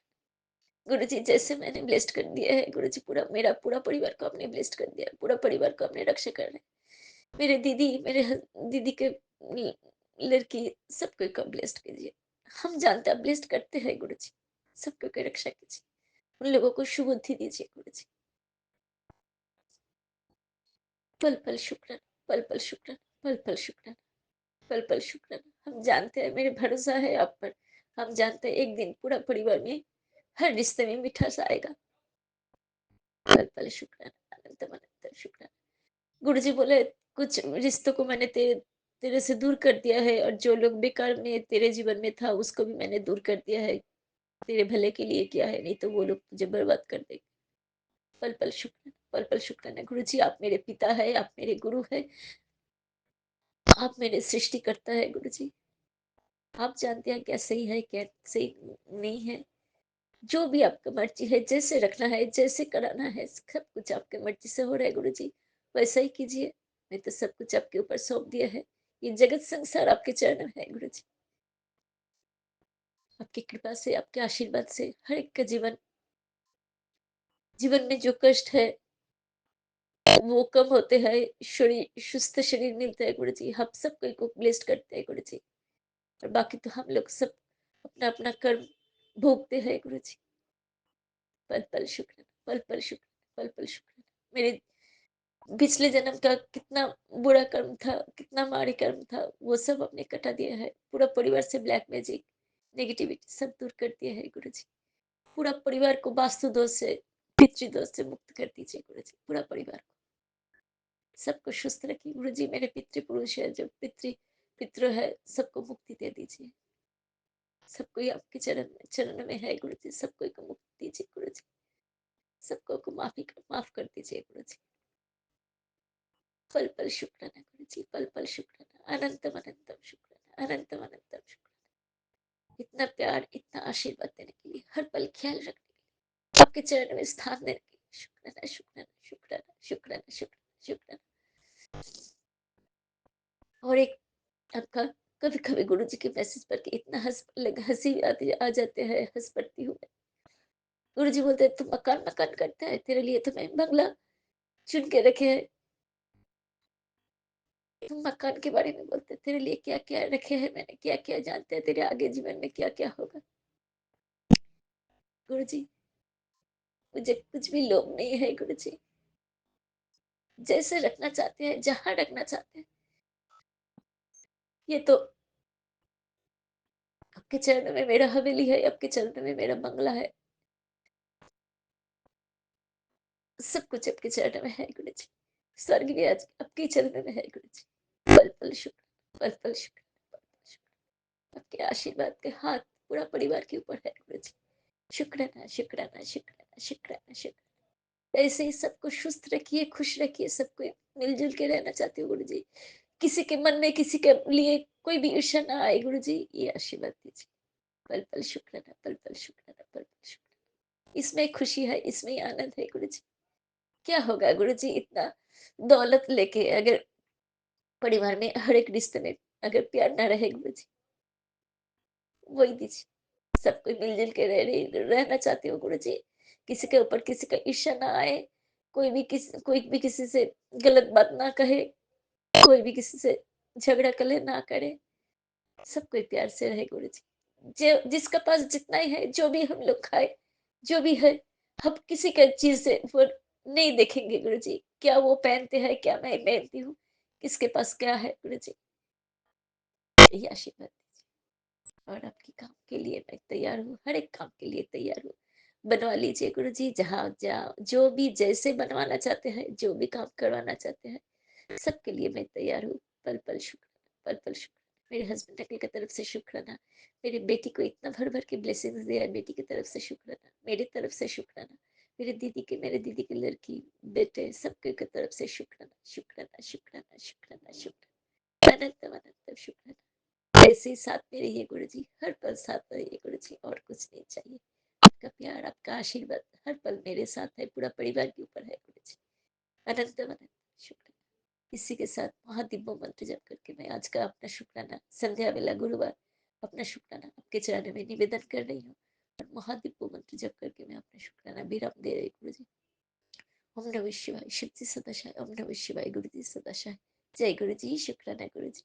गुरुजी जैसे मैंने ब्लेस्ड कर दिया है, गुरुजी पूरा मेरा पूरा परिवार को आपने ब्लेस्ड कर दिया, पूरा परिवार को अपने रक्षा कर रहे हैं। मेरे दीदी, दीदी के लड़की, सबको को ब्लेस्ड कीजिए। हम जानते हैं ब्लेस्ड करते हैं गुरुजी। सबको की रक्षा कीजिए, उन लोगों को शुभ बुद्धि दीजिए गुरुजी। पल पल शुक्राना, पल पल शुक्राना, पल पल शुक्राना, पल पल शुक्राना। हम जानते हैं, मेरे भरोसा है आप पर। हम जानते हैं एक दिन पूरा परिवार में, हर रिश्ते में मिठास आएगा। पल पल शुक्राना, अनंतम अनंतम शुक्राना। गुरुजी बोले कुछ रिश्तों को मैंने तेरे तेरे से दूर कर दिया है, और जो लोग बेकार में तेरे जीवन में था उसको भी मैंने दूर कर दिया है। तेरे भले के लिए किया है, नहीं तो वो लोग तुझे बर्बाद कर देंगे। पल पल शुक्राना, पल पल शुक्राना। गुरुजी आप मेरे पिता है, आप मेरे गुरु है, आप मेरे सृष्टिकर्ता है गुरुजी। आप जानते हैं क्या सही है, क्या सही नहीं है। जो भी आपका मर्जी है, जैसे रखना है, जैसे कराना है, सब कुछ आपके मर्जी से हो रहा है गुरुजी। वैसा ही कीजिए। मैं तो सब कुछ आपके ऊपर सौंप दिया है। ये जगत संसार आपके चरणों में है गुरुजी। आपकी कृपा से, आपके आशीर्वाद से हर एक का जीवन, जीवन में जो कष्ट है वो कम होते हैं। शरीर सुस्त शरीर मिलता है गुरुजी। हम सब को ब्लेस्ड करते हैं गुरुजी। और बाकी तो हम लोग सब अपना अपना कर्म भोगते हैं गुरुजी। पल पल शुक्राना, पल पल शुक्राना, पल पल शुक्राना। मेरे पिछले जन्म का कितना बुरा कर्म था, कितना माड़ी कर्म था, वो सब आपने कटा दिया है। पूरा परिवार से ब्लैक मैजिक, नेगेटिविटी सब दूर कर दिया है गुरुजी। पूरा परिवार को वास्तु दोष से, पितृदोष से मुक्त कर दीजिए गुरुजी। पूरा परिवार को, सबको सुस्त रखिए गुरुजी। मेरे पितृपुरुष है, जो पितृ है, सबको मुक्ति दे दीजिए। सबको ही आपके चरण में है गुरुजी। सबको को मुक्ति दीजिए गुरुजी। सबको को माफ कर दीजिए गुरुजी। पल पल शुक्राना गुरुजी, पल पल शुक्राना, अनंतम अनंतम शुक्राना, अनंतम अनंतम शुक्राना। इतना प्यार, इतना आशीर्वाद देने के लिए, हर पल ख्याल रखने के लिए, आपके चरण में स्थान देने के लिए शुक्राना, शुक्राना, शुक्राना, शुक्राना, शुक्राना, शुक्राना। और एक आपका, कभी कभी गुरु जी के मैसेज पर के इतना हंसी आती आ जाते हैं, हंस पड़ती हूँ मैं। गुरु जी बोलते हैं, तू मकान मकान करता है, तेरे लिए तो मैं बंगला चुन के रखे है। तुम मकान के बारे में बोलते, तेरे लिए क्या क्या रखे हैं मैंने, क्या क्या जानते हैं तेरे आगे जीवन में क्या क्या होगा। गुरु जी मुझे कुछ भी लोभ नहीं है गुरु जी। जैसे रखना चाहते हैं, जहां रखना चाहते हैं, ये तो आपके चरणों में मेरा हवेली है, आपके चरणों में मेरा बंगला है। सब कुछ आपके चरणों में है गुरु जी। स्वर्ग भी आज आपके चरणों में है गुरु जी। पल पल शुक्र, पल पल शुक्र, पल पल शुक्र। आपके आशीर्वाद के हाथ पूरा परिवार के ऊपर है गुरु जी। शुक्राना, शुक्राना, शुक्राना, शुक्राना, शुक्राना। ऐसे ही सबको सुस्त रखिए, खुश रखिए, सबको मिलजुल के रहना चाहती हूँ गुरु जी। किसी के मन में किसी के लिए कोई भी ईर्ष्या ना आए गुरु जी, ये आशीर्वाद दीजिए। पल पल शुक्राना, पल पल शुक्राना, पल पल शुक्राना। इसमें खुशी है, इसमें आनंद है गुरु जी। क्या होगा गुरु जी इतना दौलत लेके, अगर परिवार में हर एक रिश्ते में अगर प्यार ना रहे गुरु जी, वही दीजिए। सब कोई मिलजुल के रहना चाहती हूँ गुरु जी। किसी के ऊपर किसी का ईर्ष्या ना आए, कोई भी किसी से गलत बात ना कहे, कोई भी किसी से झगड़ा कले ना करे, सब कोई प्यार से रहे गुरु जी। जो जिसका पास जितना ही है, जो भी हम लोग खाए, जो भी है, हम किसी का चीज से वो नहीं देखेंगे गुरु जी। क्या वो पहनते हैं, क्या मैं पहनती हूँ, किसके पास क्या है गुरु जी, यही आशीर्वाद दीजिए। और आपके काम के लिए मैं तैयार हूँ, हर एक काम के लिए तैयार हूँ। बनवा लीजिए गुरु जी, जहाँ जहाँ जो भी जैसे बनवाना चाहते हैं, जो भी काम करवाना चाहते हैं, सबके लिए मैं तैयार हूँ। पल पल शुक्राना, पल पल शुक्राना। मेरे हस्बैंड अंकल की तरफ से शुक्राना। मेरी बेटी को इतना भर भर के ब्लेसिंग्स दिया है, बेटी की तरफ से शुक्राना, मेरी तरफ से शुक्राना, मेरे दीदी की लड़की, बेटे, सबके की तरफ से शुक्राना, शुक्राना, शुक्राना, शुक्राना, शुक्राना, अनंत अनंत शुक्राना। ऐसे ही साथ में रहिए गुरु जी, हर पल साथ में रहिए गुरु जी, और कुछ नहीं चाहिए। आपका प्यार, आपका आशीर्वाद हर पल मेरे साथ है, पूरा परिवार के ऊपर है गुरु जी। अनंत अनंत शुक्र। इसी के साथ महादिव्य मंत्र जप करके मैं आज का अपना शुक्राना, संध्या वेला गुरुवार, अपना शुक्राना आपके चरणों में निवेदन कर रही हूँ। और महादिव्य मंत्र जप करके मैं अपना शुक्राना विराम दे रही गुरु जी। ओम नमः शिवाय, शिव जी सदाशाय, ओम नमः शिवाय, गुरु जी सदाशाय। जय गुरु जी, शुक्राना गुरु जी।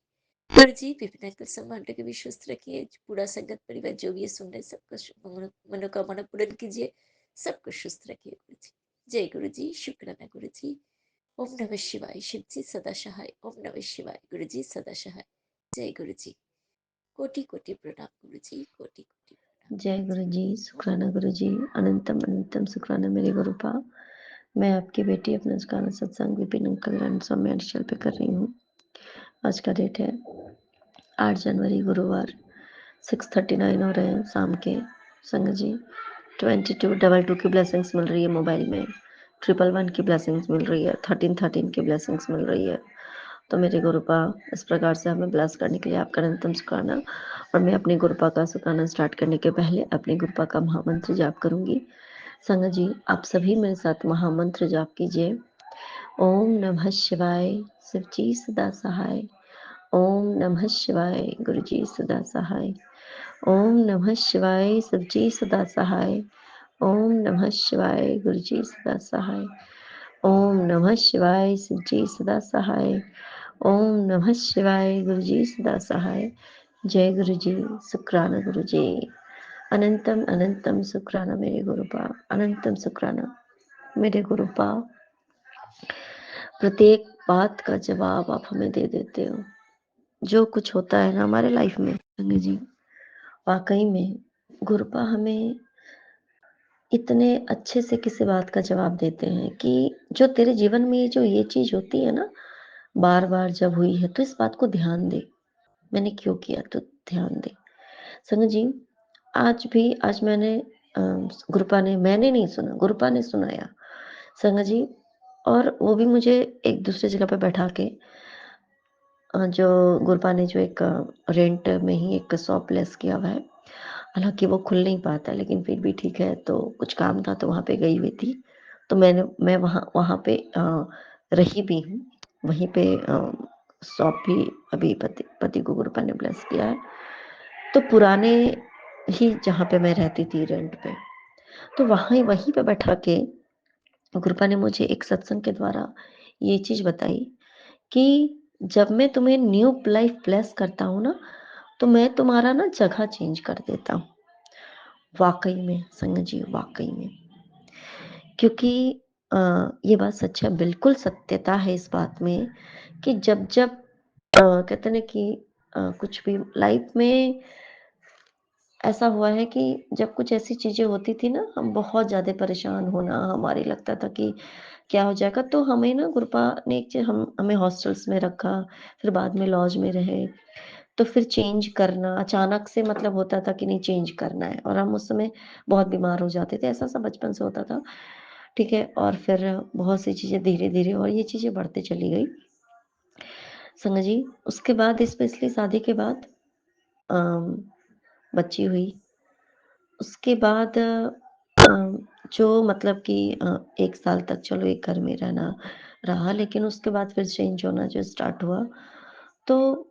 गुरु जी विपिन अंकल सम्मान के विश्वस्त रखिए, पूरा संगत परिवार जो भी ये सुन रहे सबका मनोकामना पूर्ण कीजिए, सबको सुस्त रखिए गुरु जी। जय गुरु जी, शुक्राना गुरु जी। ओम नमः शिवाय, शिव जी सदा सहाय, ओम नमः शिवाय, गुरु जी सदा सहाय। जय गुरु जी, कोटि कोटि प्रणाम गुरु जी, कोटि कोटि प्रणाम। जय गुरु जी, शुक्राना गुरु जी, अनंतम अनंतम शुक्राना मेरे गुरुपा। मैं आपकी बेटी अपना गाना सत्संग विपिन अंकल ग्रैंड स्वामी अंशल पे कर रही हूँ। आज का डेट है 8 जनवरी गुरुवार, 6:39 हो रहे हैं शाम के। संग जी 2222 की ब्लेसिंग्स मिल रही है मोबाइल में, 111 की ब्लेसिंग्स मिल रही है, 1313 की ब्लेसिंग्स मिल रही है। तो मेरे गुरुपा इस प्रकार से हमें ब्लेस करने के लिए आपका अनंतम शुक्राना। और मैं अपने गुरुपा का शुक्राना स्टार्ट करने के पहले अपने गुरुपा का महामंत्र जाप करूंगी। संगत जी आप सभी मेरे साथ महामंत्र जाप कीजिए। ओम नमः शिवाय, शिव जी सदा सहाय। ओम नमः शिवाय, गुरु जी सदा सहाय। ओम नमः शिवाय, शिव जी सदा सहाय। ओम नमः शिवाय, गुरु जी सदा सहाय। ओम नमः शिवाय, शिव जी सदा सहाय। ओम नमः शिवाय, गुरु जी सदा सहाय। जय गुरु जी, शुक्राना गुरु जी। अनंतम अनंतम शुक्राना मेरे गुरुपा, अनंतम शुक्राना मेरे गुरुपा। प्रत्येक बात का जवाब आप हमें दे देते हो। जो कुछ होता है ना हमारे लाइफ में संगी जी, वाकई में गुरुपा हमें इतने अच्छे से किसी बात का जवाब देते हैं कि जो तेरे जीवन में जो ये चीज होती है ना, बार बार जब हुई है तो इस बात को ध्यान दे, मैंने क्यों किया तो ध्यान दे। संग जी आज मैंने गुरुपा ने, मैंने नहीं सुना, गुरुपा ने सुनाया संग जी। और वो भी मुझे एक दूसरे जगह पे बैठा के, जो गुरुपा ने जो एक रेंट में ही एक शॉप लेस किया हुआ है, हालांकि वो खुल नहीं पाता लेकिन फिर भी ठीक है, तो कुछ काम था तो वहाँ पे गई हुई थी। तो मैं वहाँ पे रही भी हूँ, वहीं पे शॉप भी अभी पति को गुरुपा ने ब्लेस किया है। तो पुराने ही जहाँ पे मैं रहती थी रेंट पे, तो वहीं पे बैठा के गुरुपा ने मुझे एक सत्संग के द्वारा ये चीज बताई कि जब मैं तुम्हें न्यू लाइफ ब्लेस करता हूँ ना, तो मैं तुम्हारा ना जगह चेंज कर देता हूँ। वाकई में संग जी, वाकई में, क्योंकि ये बात सच है, बिल्कुल सत्यता है इस बात में कि जब जब कहते ना कि कुछ भी लाइफ में ऐसा हुआ है कि जब कुछ ऐसी चीजें होती थी ना, हम बहुत ज्यादा परेशान होना, हमारे लगता था कि क्या हो जाएगा। तो हमें ना गुरुपा ने एक चीज, हमें हॉस्टल्स में रखा, फिर बाद में लॉज में रहे। तो फिर चेंज करना अचानक से मतलब होता था कि नहीं चेंज करना है, और हम उस समय बहुत बीमार हो जाते थे, ऐसा सब बचपन से होता था, ठीक है। और फिर बहुत सी चीज़ें धीरे-धीरे और ये चीज़ें बढ़ती चली गई। संगा जी, उसके बाद स्पेशली शादी के बाद अम, बच्ची हुई, उसके बाद जो मतलब कि 1 साल तक चलो एक घर में रहना रहा, लेकिन उसके बाद फिर चेंज होना जो स्टार्ट हुआ, तो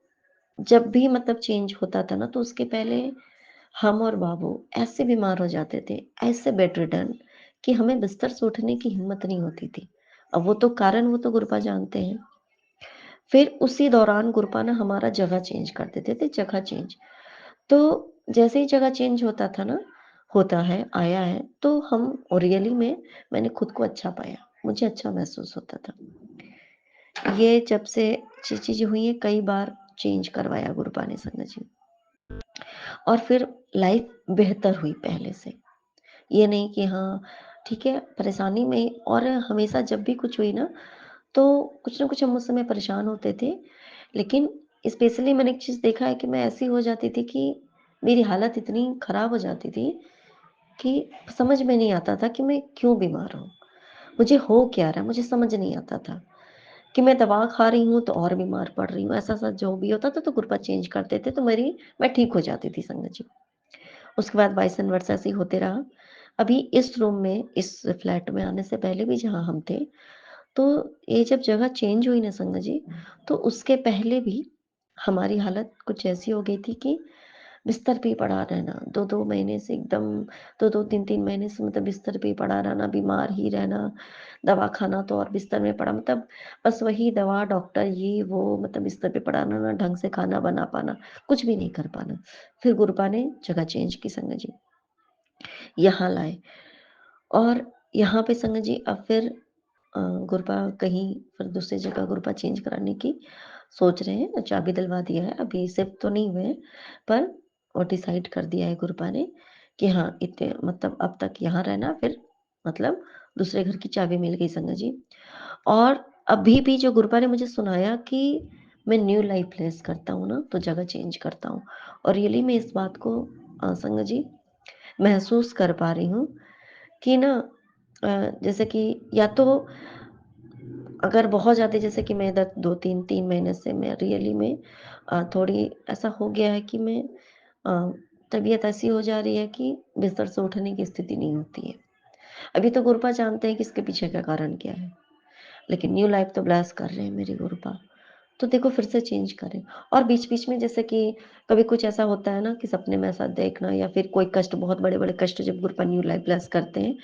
जब भी मतलब चेंज होता था ना, तो उसके पहले हम और बाबू ऐसे बीमार हो जाते थे, ऐसे बेड रिडन कि हमें बिस्तर से उठने की हिम्मत नहीं होती थी। अब वो तो कारण वो तो गुरुपा जानते हैं। फिर उसी दौरान गुरुपा ना हमारा जगह चेंज कर देते थे, जगह चेंज। तो जैसे ही जगह चेंज होता था ना, होता है, आया है, तो हम और रियली में मैंने खुद को अच्छा पाया, मुझे अच्छा महसूस होता था। ये जब से चीज़ें हुई हैं, कई बार चेंज करवाया गुरुपा ने संगा जी। और फिर लाइफ बेहतर हुई पहले से। ये नहीं कि हाँ, ठीक है, परेशानी में और हमेशा जब भी कुछ हुई ना, तो कुछ ना कुछ हम उस समय परेशान होते थे। लेकिन स्पेशली मैंने एक चीज़ देखा है कि मैं ऐसी हो जाती थी कि मेरी हालत इतनी खराब हो जाती थी कि समझ में नहीं आता था कि मैं क्यों बीमार हूँ? मुझे हो क्या रहा है? मुझे समझ नहीं आता था कि मैं दवा खा रही हूँ तो और बीमार पड़ रही हूँ। ऐसा-ऐसा जो भी होता था तो कृपा चेंज करते थे तो मैं ठीक हो जाती थी संगत जी। उसके बाद वाइस एंड वर्सा ऐसे ही होते रहा। अभी इस रूम में, इस फ्लैट में आने से पहले भी जहाँ हम थे, तो ये जब जगह चेंज हुई ना संगत जी, तो उसके पहले भी हमारी हालत कुछ ऐसी हो गई थी कि बिस्तर पे ही पड़ा रहना, 2-2 महीने से एकदम 2-2 3-3 महीने से मतलब बिस्तर पे ही पड़ा रहना, बीमार ही रहना, दवा खाना तो और बिस्तर में पड़ा मतलब बस वही दवा, डॉक्टर ये वो मतलब बिस्तर पे पड़ा रहना, ढंग से खाना बना पाना, कुछ भी नहीं कर पाना। फिर गुरुपा ने जगह चेंज की संगत जी, यहाँ लाए और यहाँ पे संगत जी अब फिर गुरुपा कहीं फिर दूसरी जगह गुरुपा चेंज कराने की सोच रहे हैं, चाबी दिलवा दिया है, अभी शिफ्ट तो नहीं हुए हैं, पर वो डिसाइड कर दिया है गुरुपा ने कि हाँ, इतने मतलब अब तक यहाँ रहना फिर मतलब दूसरे घर की चाबी मिल गई संगत जी। और अभी भी जो गुरुपा ने मुझे सुनाया कि मैं न्यू लाइफ लेस करता हूँ ना, तो जगह चेंज करता हूँ और रियली मैं इस बात को संगत जी महसूस कर पा रही हूँ कि ना जैसे कि या तो अगर बहुत ज़्यादा जैसे कि मैं इधर 2-3 महीने से मैं रियली में थोड़ी ऐसा हो गया है कि मैं अ, तबीयत ऐसी हो जा रही है कि बिस्तर से उठने की स्थिति नहीं होती है। अभी तो गुरुपा जानते हैं कि इसके पीछे का कारण क्या है, लेकिन न्यू लाइफ तो ब्लेस कर रहे हैं मेरी गुरुपा। तो देखो फिर से चेंज करें और बीच-बीच में जैसे कि कभी कुछ ऐसा होता है ना कि सपने में ऐसा देखना या फिर कोई कष्ट बहुत बड़े-बड़े कष्ट जब गुरुपा न्यू लाइफ ब्लेस करते हैं,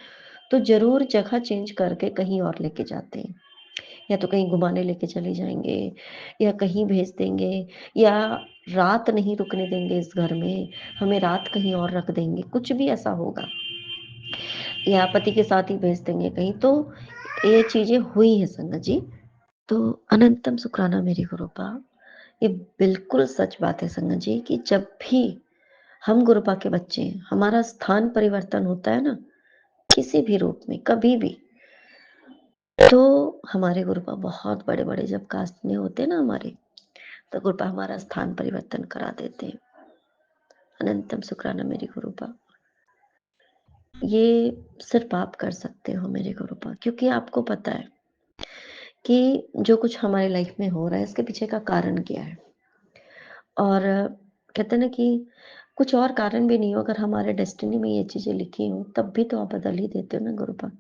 तो ज़रूर जगह चेंज करके कहीं और लेके जाते हैं। या तो कहीं घुमाने लेके चले जाएँगे या कहीं भेज देंगे या रात नहीं रुकने देंगे इस घर में, हमें रात कहीं और रख देंगे, कुछ भी ऐसा होगा या पति के साथ ही भेज देंगे कहीं, तो ये चीज़ें हुई हैं संगत जी। तो अनंतम शुक्राना मेरी गुरुपा, ये बिल्कुल सच बात है संगत जी कि जब भी हम गुरुपा के बच्चे हैं, हमारा स्थान परिवर्तन होता है ना, किसी भी रूप में, कभी भी, तो हमारे गुरुपा बहुत बड़े-बड़े जब कास्ट में होते हैं ना हमारे, तो गुरुपा हमारा स्थान परिवर्तन करा देते हैं। अनंतम शुक्राना मेरी गुरुपा। ये सिर्फ़ आप कर सकते हो मेरे गुरुपा क्योंकि आपको पता है कि जो कुछ हमारी लाइफ़ में हो रहा है, इसके पीछे का कारण क्या है। और कहते हैं ना कि कुछ और कारण भी नहीं हो, अगर हमारे डेस्टिनी में ये चीज़ें लिखी हों, तब भी तो आप बदल ही देते हो ना गुरुपा।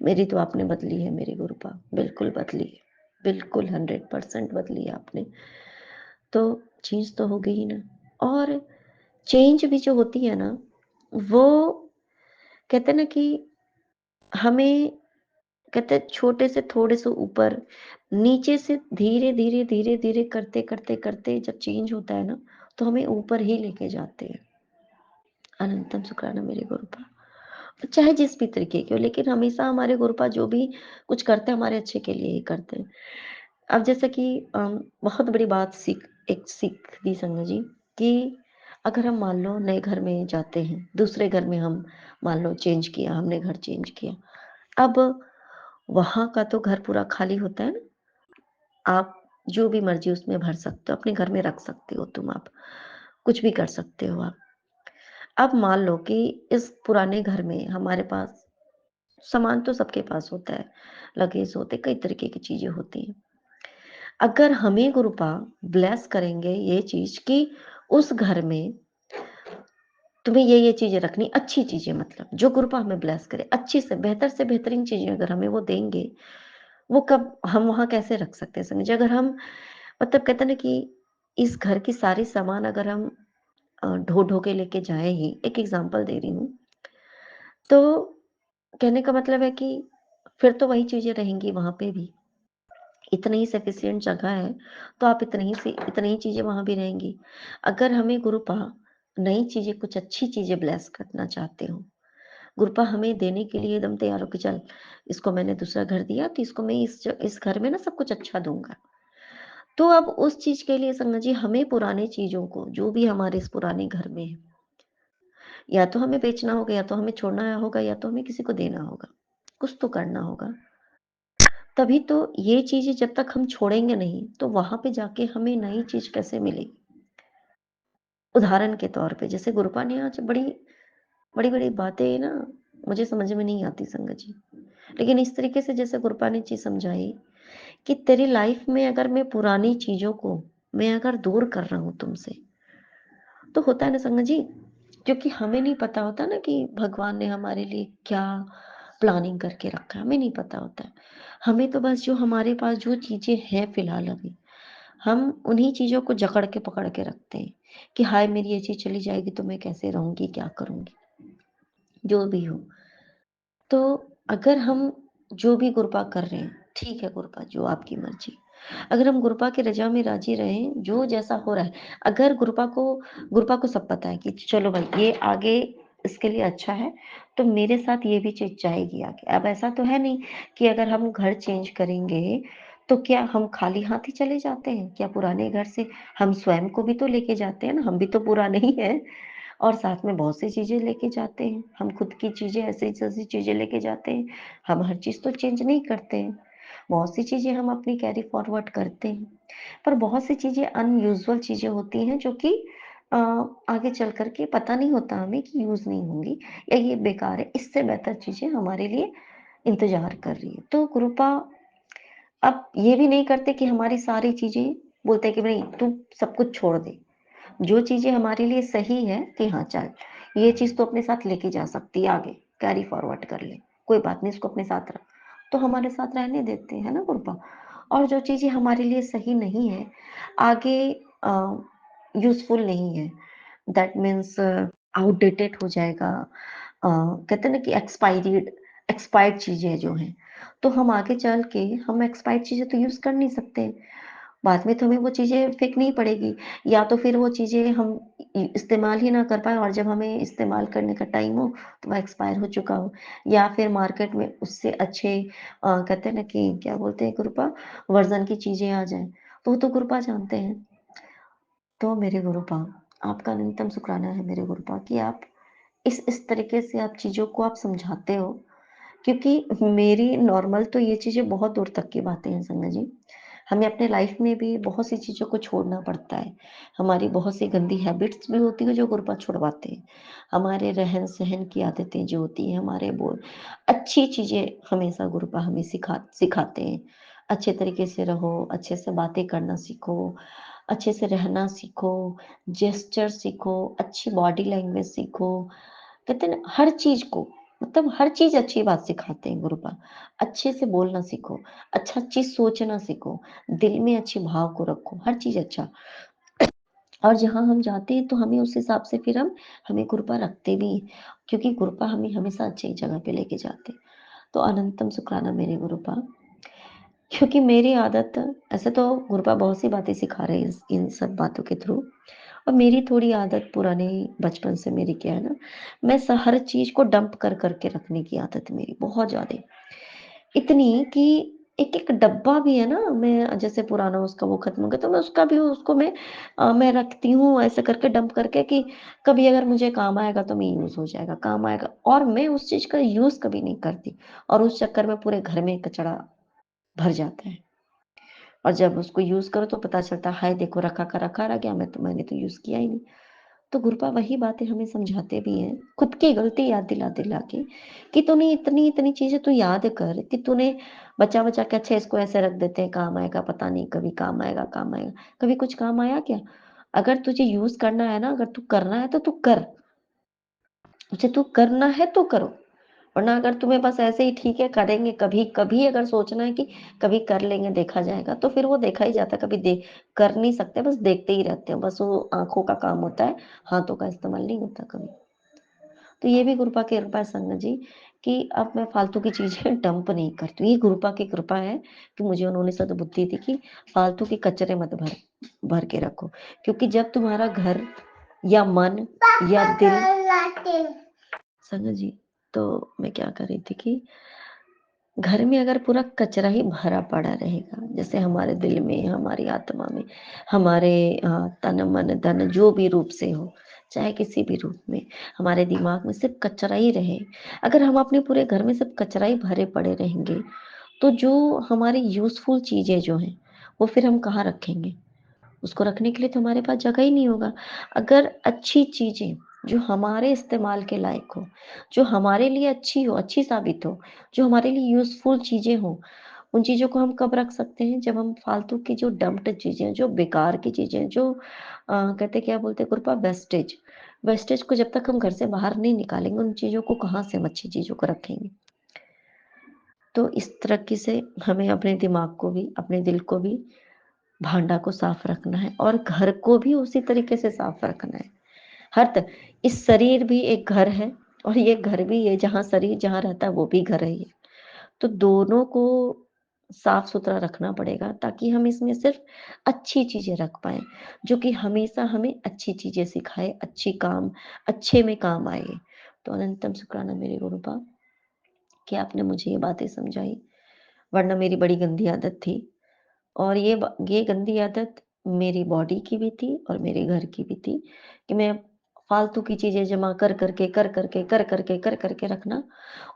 मेरी तो आपने बदली है मेरी गुरुपा, बिल्कुल बदली है। बिल्कुल 100% बदली है आपने। तो चेंज तो हो गई ही ना और चेंज भी जो होती है ना, वो कहते हैं ना कि हमें कहते हैं छोटे से थोड़े से ऊपर, नीचे से धीरे-धीरे, धीरे-धीरे करते जब चेंज होता है ना, तो हमें ऊपर ही लेके जाते हैं। अनंतम शुक्राना मेरे गुरुपा। चाहे जिस भी तरीके के हो, लेकिन हमेशा हमारे गुरुपा जो भी कुछ करते हैं, हमारे अच्छे के लिए ही करते हैं। अब जैसे कि बहुत बड़ी बात एक सीख दी संगत जी कि अगर हम मान लो नए घर में जाते हैं, दूसरे घर में हम मान लो चेंज किया, हमने घर चेंज किया। अब वहाँ का तो घर पूरा खाली होता है ना, आप जो भी मर्जी उसमें भर सकते हो, अपने घर में रख सकते हो तुम, आप कुछ भी कर सकते हो आप। अब मान लो कि इस पुराने घर में हमारे पास सामान तो सबके पास होता है, लगेज होते, कई तरीके की चीजें होती हैं। अगर हमें गुरुपा ब्लेस करेंगे ये चीज कि उस घर में तुम्हें ये चीजें रखनी, अच्छी चीजें, मतलब जो गुरुपा हमें ब्लेस करे, अच्छी से बेहतरीन चीजें अगर हमें वो देंगे, वो कब हम वहां कैसे रख सकते हैं समझे। अगर हम मतलब कहते हैं ना कि इस घर की सारी सामान अगर हम ढो ढो के लेके जाए ही, एक एग्जांपल दे रही हूँ, तो कहने का मतलब है कि फिर तो वही चीजें रहेंगी वहां पे भी, इतनी ही सफिशिएंट जगह है, तो आप इतनी ही चीजें वहां भी रहेंगी। अगर हमें गुरुपा नई चीजें, कुछ अच्छी चीजें ब्लेस करना चाहते हो, गुरुपा हमें देने के लिए एकदम तैयार हो कि चल, इसको मैंने दूसरा घर दिया तो इसको मैं इस घर में ना सब कुछ अच्छा दूंगा। तो अब उस चीज के लिए संगत जी हमें पुराने चीजों को, जो भी हमारे इस पुराने घर में है, या तो हमें बेचना होगा, या तो हमें छोड़ना होगा, या तो हमें किसी को देना होगा, कुछ तो करना होगा। तभी तो ये चीजें जब तक हम छोड़ेंगे नहीं, तो वहां पे जाके हमें नई चीज कैसे मिलेगी। उदाहरण के तौर पे जैसे गुरुपा ने आज बड़ी बड़ी बड़ी बातें ना, मुझे समझ में नहीं आती संगत जी, लेकिन इस तरीके से जैसे गुरुपा ने चीज समझाई कि तेरी लाइफ में अगर मैं पुरानी चीजों को मैं अगर दूर कर रहा हूं तुमसे, तो होता है ना संगत जी, क्योंकि हमें नहीं पता होता ना कि भगवान ने हमारे लिए क्या प्लानिंग करके रखा है, हमें नहीं पता होता है। हमें तो बस जो हमारे पास जो चीजें हैं फिलहाल अभी, हम उन्हीं चीजों को जकड़ के पकड़ के रखते हैं कि हाय मेरी ये चीज चली जाएगी तो मैं कैसे रहूंगी, क्या करूंगी, जो भी हो। तो अगर हम जो भी गुरुपा कर रहे हैं, ठीक है गुरुपा, जो आपकी मर्जी। अगर हम गुरुपा की रजा में राजी रहें, जो जैसा हो रहा है, अगर गुरुपा को सब पता है कि चलो भाई ये आगे इसके लिए अच्छा है, तो मेरे साथ ये भी चीज जाएगी आगे। अब ऐसा तो है नहीं कि अगर हम घर चेंज करेंगे तो क्या हम खाली हाथ ही चले जाते हैं, क्या पुराने घर से हम स्वयं को भी तो लेके जाते हैं ना, हम भी तो पुराने ही हैं, और साथ में बहुत सी चीजें लेके जाते हैं, हम खुद की चीजें ऐसी जैसी चीजें लेके जाते हैं। हम हर चीज तो चेंज नहीं करते हैं, बहुत सी चीजें हम अपनी कैरी फॉरवर्ड करते हैं, पर बहुत सी चीजें अनयूजुअल चीजें होती हैं जो कि अ, आगे चल करके पता नहीं होता हमें कि यूज नहीं होंगी, या ये बेकार है, इससे बेहतर चीजें हमारे लिए इंतजार कर रही है। तो कृपा अब ये भी नहीं करते कि हमारी सारी चीजें, बोलते हैं कि नहीं तू सब कुछ छोड़ दे, जो चीजें हमारे लिए सही है कि हाँ चल, ये चीज तो अपने साथ लेके जा सकती है, आगे कैरी फॉरवर्ड कर ले, कोई बात नहीं, इसको अपने साथ रख, तो हमारे साथ रहने देते हैं ना कृपा। और जो चीजें हमारे लिए सही नहीं है, आगे यूजफुल नहीं है, दैट मीन्स आउटडेटेड हो जाएगा, कहते हैं ना कि एक्सपायर्ड चीजें जो हैं, तो हम आगे चल के हम एक्सपायर्ड चीजें तो यूज कर नहीं सकते, बाद में तो हमें वो चीज़ें फेंकनी ही पड़ेगी, या तो फिर वो चीज़ें हम इस्तेमाल ही ना कर पाएँ, और जब हमें इस्तेमाल करने का टाइम हो तो वह एक्सपायर हो चुका हो, या फिर मार्केट में उससे अच्छे कहते हैं ना कि क्या बोलते हैं कृपा, वर्जन की चीज़ें आ जाएँ, तो वो तो कृपा जानते हैं। तो मेरे गुरुपा, आपका न्यूनतम शुक्राना है मेरे गुरुपा कि आप इस तरीके से आप चीज़ों को आप समझाते हो, क्योंकि मेरी नॉर्मल तो ये चीज़ें बहुत दूर तक की बातें हैं संगत जी। हमें अपने लाइफ में भी बहुत सी चीज़ों को छोड़ना पड़ता है। हमारी बहुत सी गंदी हैबिट्स भी होती है जो गुरुपा छुड़वाते हैं। हमारे रहन-सहन की आदतें जो होती हैं, हमारे बोल, अच्छी चीज़ें हमेशा गुरुपा हमें सिखाते हैं। अच्छे तरीके से रहो, अच्छे से बातें करना सीखो, अच्छे से रहना सीखो, जेस्चर सीखो, अच्छी बॉडी लैंग्वेज सीखो। कहते हैं ना हर चीज़ को, मतलब हर चीज़ अच्छी बात सिखाते हैं गुरुपा। अच्छे से बोलना सीखो, अच्छा चीज़ सोचना सीखो, दिल में अच्छे भाव को रखो, हर चीज़ अच्छा। और जहाँ हम जाते हैं तो हमें उस हिसाब से फिर हम हमें कृपा रखते भी हैं, क्योंकि कृपा हमें हमेशा अच्छी जगह पे लेके जाते हैं। तो अनंतम शुक्राना मेरे गुरुपा, क्योंकि मेरी आदत, ऐसे तो गुरुपा बहुत सी बातें सिखा रहे हैं इन सब बातों के थ्रू, और मेरी थोड़ी आदत पुराने बचपन से मेरी क्या है ना, मैं हर चीज को डंप कर करके रखने की आदत है मेरी बहुत ज्यादा, इतनी कि एक एक डब्बा भी है ना, मैं जैसे पुराना उसका वो खत्म हो गया तो मैं उसका भी उसको मैं रखती हूँ ऐसे करके डंप करके कि कभी अगर मुझे काम आएगा तो मैं यूज हो जाएगा, काम आएगा, और मैं उस चीज का यूज कभी नहीं करती, और उस चक्कर में पूरे घर में कचरा भर जाता है। और जब उसको यूज़ करो तो पता चलता है, हाय देखो रखा का रखा रह गया, मैंने तो यूज़ किया ही नहीं। तो गुरुपा वही बातें हमें समझाते भी हैं, खुद की गलती याद दिला-दिला के कि तूने इतनी-इतनी चीज़ें तू याद कर कि तूने बचा-बचा के अच्छा इसको ऐसे रख देते हैं, काम आएगा, पता नहीं कभी काम आएगा, काम आएगा। कभी कुछ काम आया क्या? अगर तुझे यूज़ करना है ना, अगर तू करना है तो तू कर। उसे तू करना है तो करो। वरना अगर तुम्हें बस ऐसे ही ठीक है करेंगे कभी-कभी अगर सोचना है कि कभी कर लेंगे देखा जाएगा, तो फिर वो देखा ही जाता है, कभी कर नहीं सकते, बस देखते ही रहते हो। बस वो आँखों का काम होता है, हाथों का इस्तेमाल नहीं होता कभी। तो ये भी गुरुपा की कृपा है संगत जी कि अब मैं फालतू की चीज़ें डंप नहीं करती हूँ। ये गुरुपा की कृपा है कि मुझे उन्होंने सद्बुद्धि दी कि फालतू के कचरे मत भर भर के रखो। क्योंकि जब तुम्हारा घर या मन या दिल संगत जी, तो मैं क्या कर रही थी कि घर में अगर पूरा कचरा ही भरा पड़ा रहेगा, जैसे हमारे दिल में, हमारी आत्मा में, हमारे तन, मन, धन जो भी रूप से हो, चाहे किसी भी रूप में, हमारे दिमाग में सिर्फ़ कचरा ही रहे। अगर हम अपने पूरे घर में सिर्फ़ कचरा ही भरे पड़े रहेंगे, तो जो हमारी यूज़फुल चीज़ें जो हैं, वो फिर हम कहाँ रखेंगे? उसको रखने के लिए तो हमारे पास जगह ही नहीं होगा। अगर अच्छी चीज़ें जो हमारे इस्तेमाल के लायक हो, जो हमारे लिए अच्छी हो, अच्छी साबित हो, जो हमारे लिए यूज़फुल चीज़ें हों, उन चीज़ों को हम कब रख सकते हैं? जब हम फालतू की जो डंप्ड चीज़ें हैं, जो बेकार की चीज़ें हैं, जो कहते क्या बोलते हैं कृपा वेस्टेज, वेस्टेज को जब तक हम घर से बाहर नहीं निकालेंगे, उन चीज़ों को कहाँ से हम अच्छी चीज़ों को रखेंगे? तो इस तरीके से हमें अपने दिमाग को भी, अपने दिल को भी भांडा को साफ रखना है और घर को भी उसी तरीके से साफ रखना है। हर त इस शरीर भी एक घर है और ये घर भी है जहाँ शरीर जहाँ रहता है वो भी घर है ये। तो दोनों को साफ-सुथरा रखना पड़ेगा ताकि हम इसमें सिर्फ़ अच्छी चीज़ें रख पाएँ, जो कि हमेशा हमें अच्छी चीज़ें सिखाए, अच्छे में काम आए। तो अनंतम शुक्राना मेरे गुरुपा कि आपने मुझे ये बातें समझाई, वरना मेरी बड़ी गंदी आदत थी। और ये गंदी आदत मेरी बॉडी की भी थी और मेरे घर की भी थी कि मैं फालतू की चीज़ें जमा कर करके रखना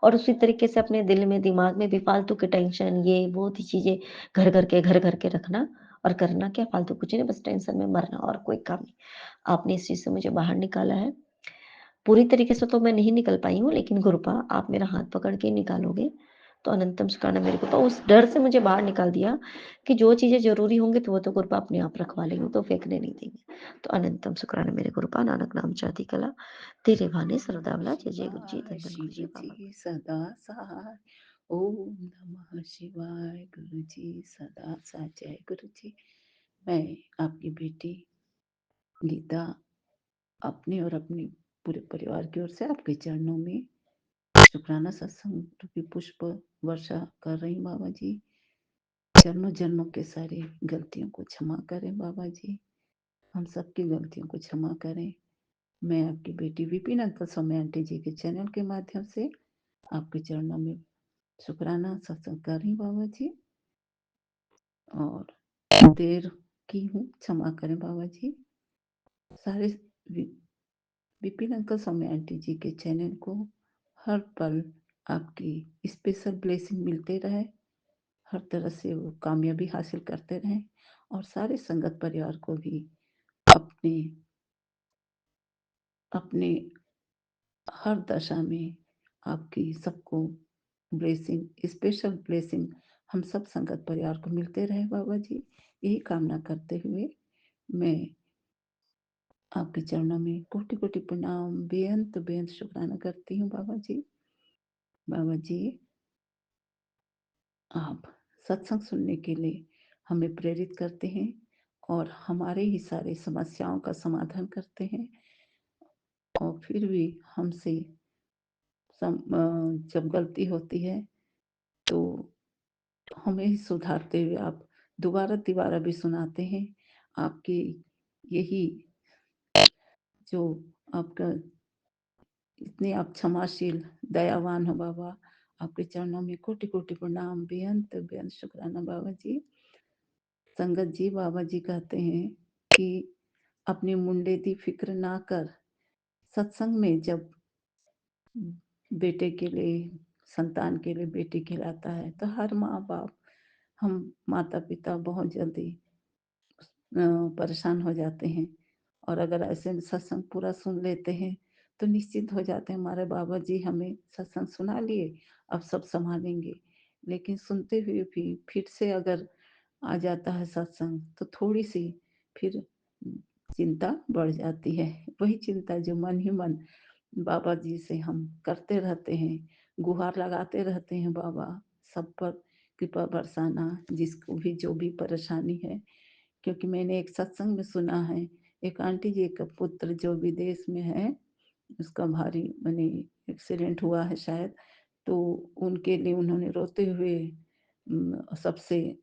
और उसी तरीके से अपने दिल में, दिमाग में भी फालतू की टेंशन, ये वो सी चीज़ें घर-घर के रखना और करना क्या फालतू कुछ नहीं, बस टेंशन में मरना और कोई काम नहीं। आपने इस चीज़ से मुझे बाहर निकाला है। पूरी तरीके से तो मैं नहीं निकल पाई हूँ, लेकिन गुरुपा आप मेरा हाथ पकड़ के निकालोगे, तो अनंतम शुक्राना मेरे को तो उस डर से मुझे बाहर निकाल दिया कि जो चीज़ें ज़रूरी होंगी तो वो तो गुरुपा अपने आप रखवा लेंगे, तो फेंकने नहीं देंगे। तो अनंतम शुक्राना मेरे गुरुपा, नानक नाम चढ़ती कला, तेरे भाने सरदावला, जय जय गुरु जी, धन धन शिव गुरु जी, बाबा। जी सदा सहाय। ओम नमः शिवाय। गुरु जी सदा साथ। जय गुरु जी। मैं आपकी बेटी गीता अपने और अपने पूरे परिवार की ओर से आपके चरणों में शुक्राना सत्संग रूपी पुष्प वर्षा कर रही हूँ बाबा जी। जन्मों जन्मों के सारी गलतियों को क्षमा करें बाबा जी। हम सबकी गलतियों को क्षमा करें। मैं आपकी बेटी विपिन अंकल सौम्या आंटी जी के चैनल के माध्यम से आपके चरणों में शुक्राना सत्संग कर रही हूँ बाबा जी। और देर की हूँ, क्षमा करें बाबा जी। सारे विपिन अंकल सौम्या आंटी जी के चैनल को हर पल आपकी स्पेशल ब्लेसिंग मिलते रहे, हर तरह से वो कामयाबी हासिल करते रहें और सारे संगत परिवार को भी अपने अपने हर दशा में आपकी सबको ब्लेसिंग, स्पेशल ब्लेसिंग हम सब संगत परिवार को मिलते रहे बाबा जी। यही कामना करते हुए मैं आपके चरणों में कोटि कोटि प्रणाम, बेअंत बेअंत शुक्राना करती हूँ बाबा जी। बाबा जी, आप सत्संग सुनने के लिए हमें प्रेरित करते हैं और हमारे ही सारे समस्याओं का समाधान करते हैं और फिर भी हमसे जब गलती होती है तो हमें ही सुधारते हुए आप दोबारा तिबारा भी सुनाते हैं। आपकी यही जो आपका इतने आप क्षमाशील दयावान हो बाबा। आपके चरणों में कोटि कोटि प्रणाम, बेअंत बेअंत शुक्राना बाबा जी। संगत जी, बाबा जी कहते हैं कि अपने मुंडे दी फिक्र ना कर। सत्संग में जब बेटे के लिए, संतान के लिए बेटी खिलाता है तो हर माँ बाप हम माता-पिता बहुत जल्दी परेशान हो जाते हैं और अगर ऐसे में सत्संग पूरा सुन लेते हैं, तो निश्चिंत हो जाते हैं हमारे बाबा जी हमें सत्संग सुना लिए, अब सब सँभालेंगे। लेकिन सुनते हुए भी फिर से अगर आ जाता है सत्संग, तो थोड़ी-सी फिर चिंता बढ़ जाती है। वही चिंता जो मन ही मन बाबा जी से हम करते रहते हैं, गुहार लगाते रहते हैं, बाबा सब पर कृपा बरसाना, जिसको भी जो भी परेशानी है। क्योंकि मैंने एक सत्संग में सुना है, एक आंटी जी का पुत्र जो विदेश में है, उसका भारी माने एक्सीडेंट हुआ है शायद, तो उनके लिए उन्होंने रोते हुए सबसे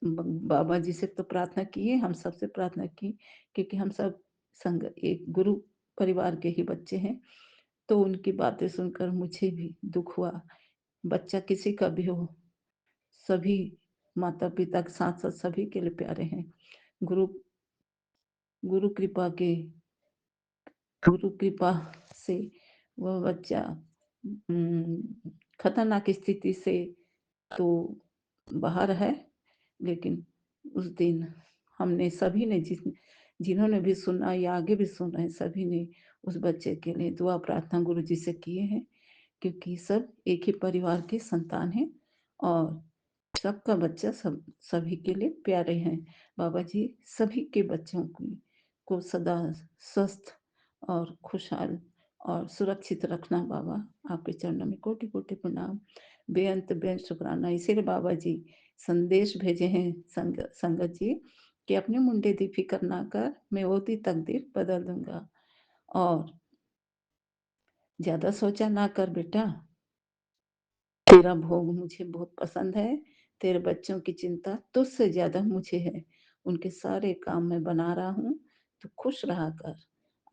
बाबा जी से तो प्रार्थना किए, हम सबसे प्रार्थना की, क्योंकि हम सब संग एक गुरु परिवार के ही बच्चे हैं। तो उनकी बातें सुनकर मुझे भी दुख हुआ। बच्चा किसी का भी हो, सभी माता-पिता के साथ-साथ सभी के लिए प्यारे हैं। गुरु गुरु कृपा के गुरु कृपा से वह बच्चा खतरनाक स्थिति से तो बाहर है, लेकिन उस दिन हमने सभी ने जिन्होंने भी सुना या आगे भी सुना है, सभी ने उस बच्चे के लिए दुआ प्रार्थना गुरु जी से किए हैं, क्योंकि सब एक ही परिवार के संतान हैं और सबका बच्चा सभी के लिए प्यारे हैं। बाबा जी सभी के बच्चों को सदा स्वस्थ और खुशहाल और सुरक्षित रखना। बाबा आपके चरणों में कोटि-कोटि प्रणाम, बेअंत बेअंत शुक्राना। इसीलिए बाबा जी संदेश भेजे हैं संगत जी कि अपने मुंडे दी फिक्र ना कर, मैं ओती तकदीर बदल दूँगा। और ज़्यादा सोचा ना कर बेटा, तेरा भोग मुझे बहुत पसंद है, तेरे बच्चों की चिंता तुझसे ज़्यादा मुझे है, उनके सारे काम मैं बना रहा हूँ, तू खुश रहा कर।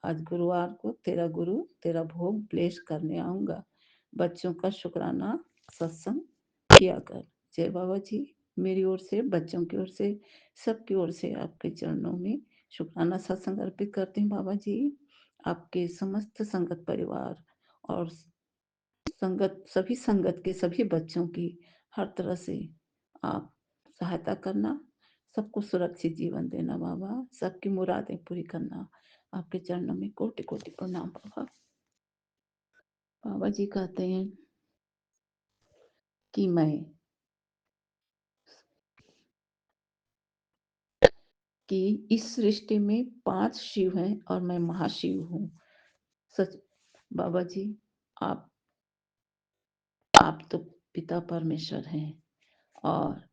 आज गुरुवार को तेरा गुरु तेरा भोग ब्लेस करने आऊँगा, बच्चों का शुक्राना सत्संग किया कर। जय बाबा जी, मेरी ओर से, बच्चों की ओर से, सबकी ओर से आपके चरणों में शुक्राना सत्संग अर्पित करती हूँ बाबा जी। आपके समस्त संगत परिवार और सभी संगत के सभी बच्चों की हर तरह से आप सहायता करना, सबको सुरक्षित जीवन देना बाबा, सबकी मुरादें पूरी करना। आपके चरणों में कोटि-कोटि प्रणाम बाबा। बाबा जी कहते हैं कि इस सृष्टि में 5 शिव हैं और मैं महाशिव हूँ। सच बाबा जी, आप तो पिता परमेश्वर हैं और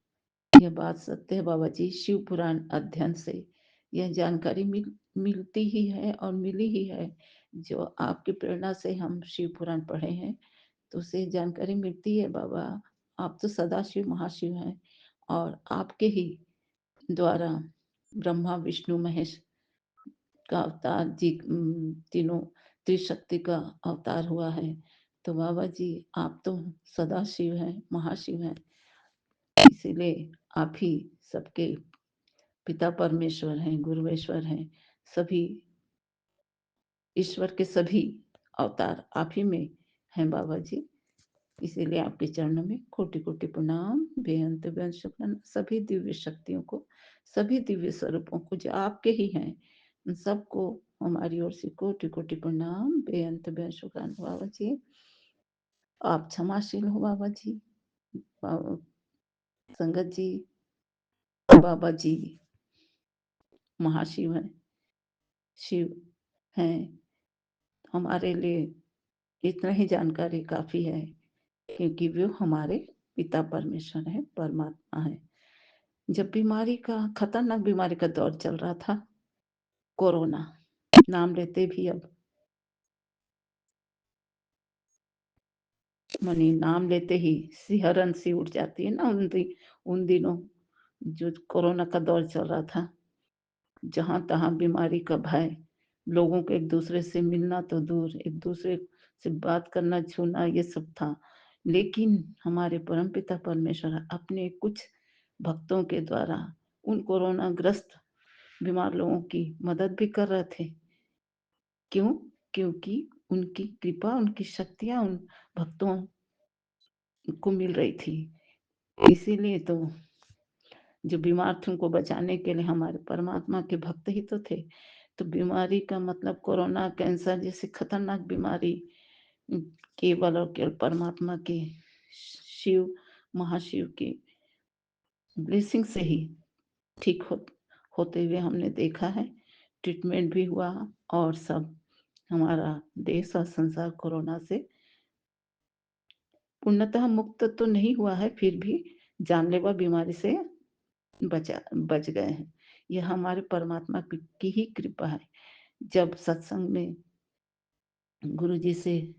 यह बात सत्य है बाबा जी। शिव पुराण अध्ययन से यह जानकारी मिलती ही है और मिली ही है। जो आपकी प्रेरणा से हम शिव पुराण पढ़े हैं, तो उससे जानकारी मिलती है बाबा। आप तो सदाशिव महाशिव हैं और आपके ही द्वारा ब्रह्मा विष्णु महेश का अवतार जी, तीनों त्रिशक्ति का अवतार हुआ है। तो बाबा जी आप तो सदाशिव हैं, महाशिव हैं, इसीलिए आप ही सबके पिता परमेश्वर हैं, गुरुवेश्वर हैं। सभी ईश्वर के सभी अवतार आप ही में हैं बाबा जी। इसीलिए आपके चरणों में कोटि-कोटि प्रणाम, बेअंत बेअंत शुक्राना। सभी दिव्य शक्तियों को, सभी दिव्य स्वरूपों को जो आपके ही हैं, उन सबको हमारी ओर से कोटि-कोटि प्रणाम, बेअंत बेअंत शुक्राना बाबा जी। आप क्षमाशील हो बाबा जी। संगत जी, बाबा जी महाशिव हैं, शिव हैं। हमारे लिए इतना ही जानकारी काफ़ी है, क्योंकि वो हमारे पिता परमेश्वर हैं, परमात्मा हैं। जब खतरनाक बीमारी का दौर चल रहा था, कोरोना, नाम लेते भी अब माने नाम लेते ही सिहरन सी उठ जाती है ना। उन दिनों जो कोरोना का दौर चल रहा था, जहाँ-तहाँ बीमारी का भय, लोगों को एक-दूसरे से मिलना तो दूर, एक-दूसरे से बात करना, छूना, ये सब था। लेकिन हमारे परमपिता परमेश्वर अपने कुछ भक्तों के द्वारा उन कोरोनाग्रस्त बीमार लोगों की मदद भी कर रहे थे। क्यों? क्योंकि उनकी कृपा, उनकी शक्तियाँ उन भक्तों को मिल रही थी। इसीलिए तो जो बीमार थे उनको बचाने के लिए हमारे परमात्मा के भक्त ही तो थे। तो बीमारी का मतलब कोरोना, कैंसर जैसी खतरनाक बीमारी केवल और केवल परमात्मा के शिव महाशिव की ब्लेसिंग से ही ठीक होते हुए हमने देखा है। ट्रीटमेंट भी हुआ और सब हमारा देश और संसार कोरोना से पूर्णतः मुक्त तो नहीं हुआ है, फिर भी जानलेवा बीमारी से बच गए हैं। यह हमारे परमात्मा की ही कृपा है। जब सत्संग में गुरु जी से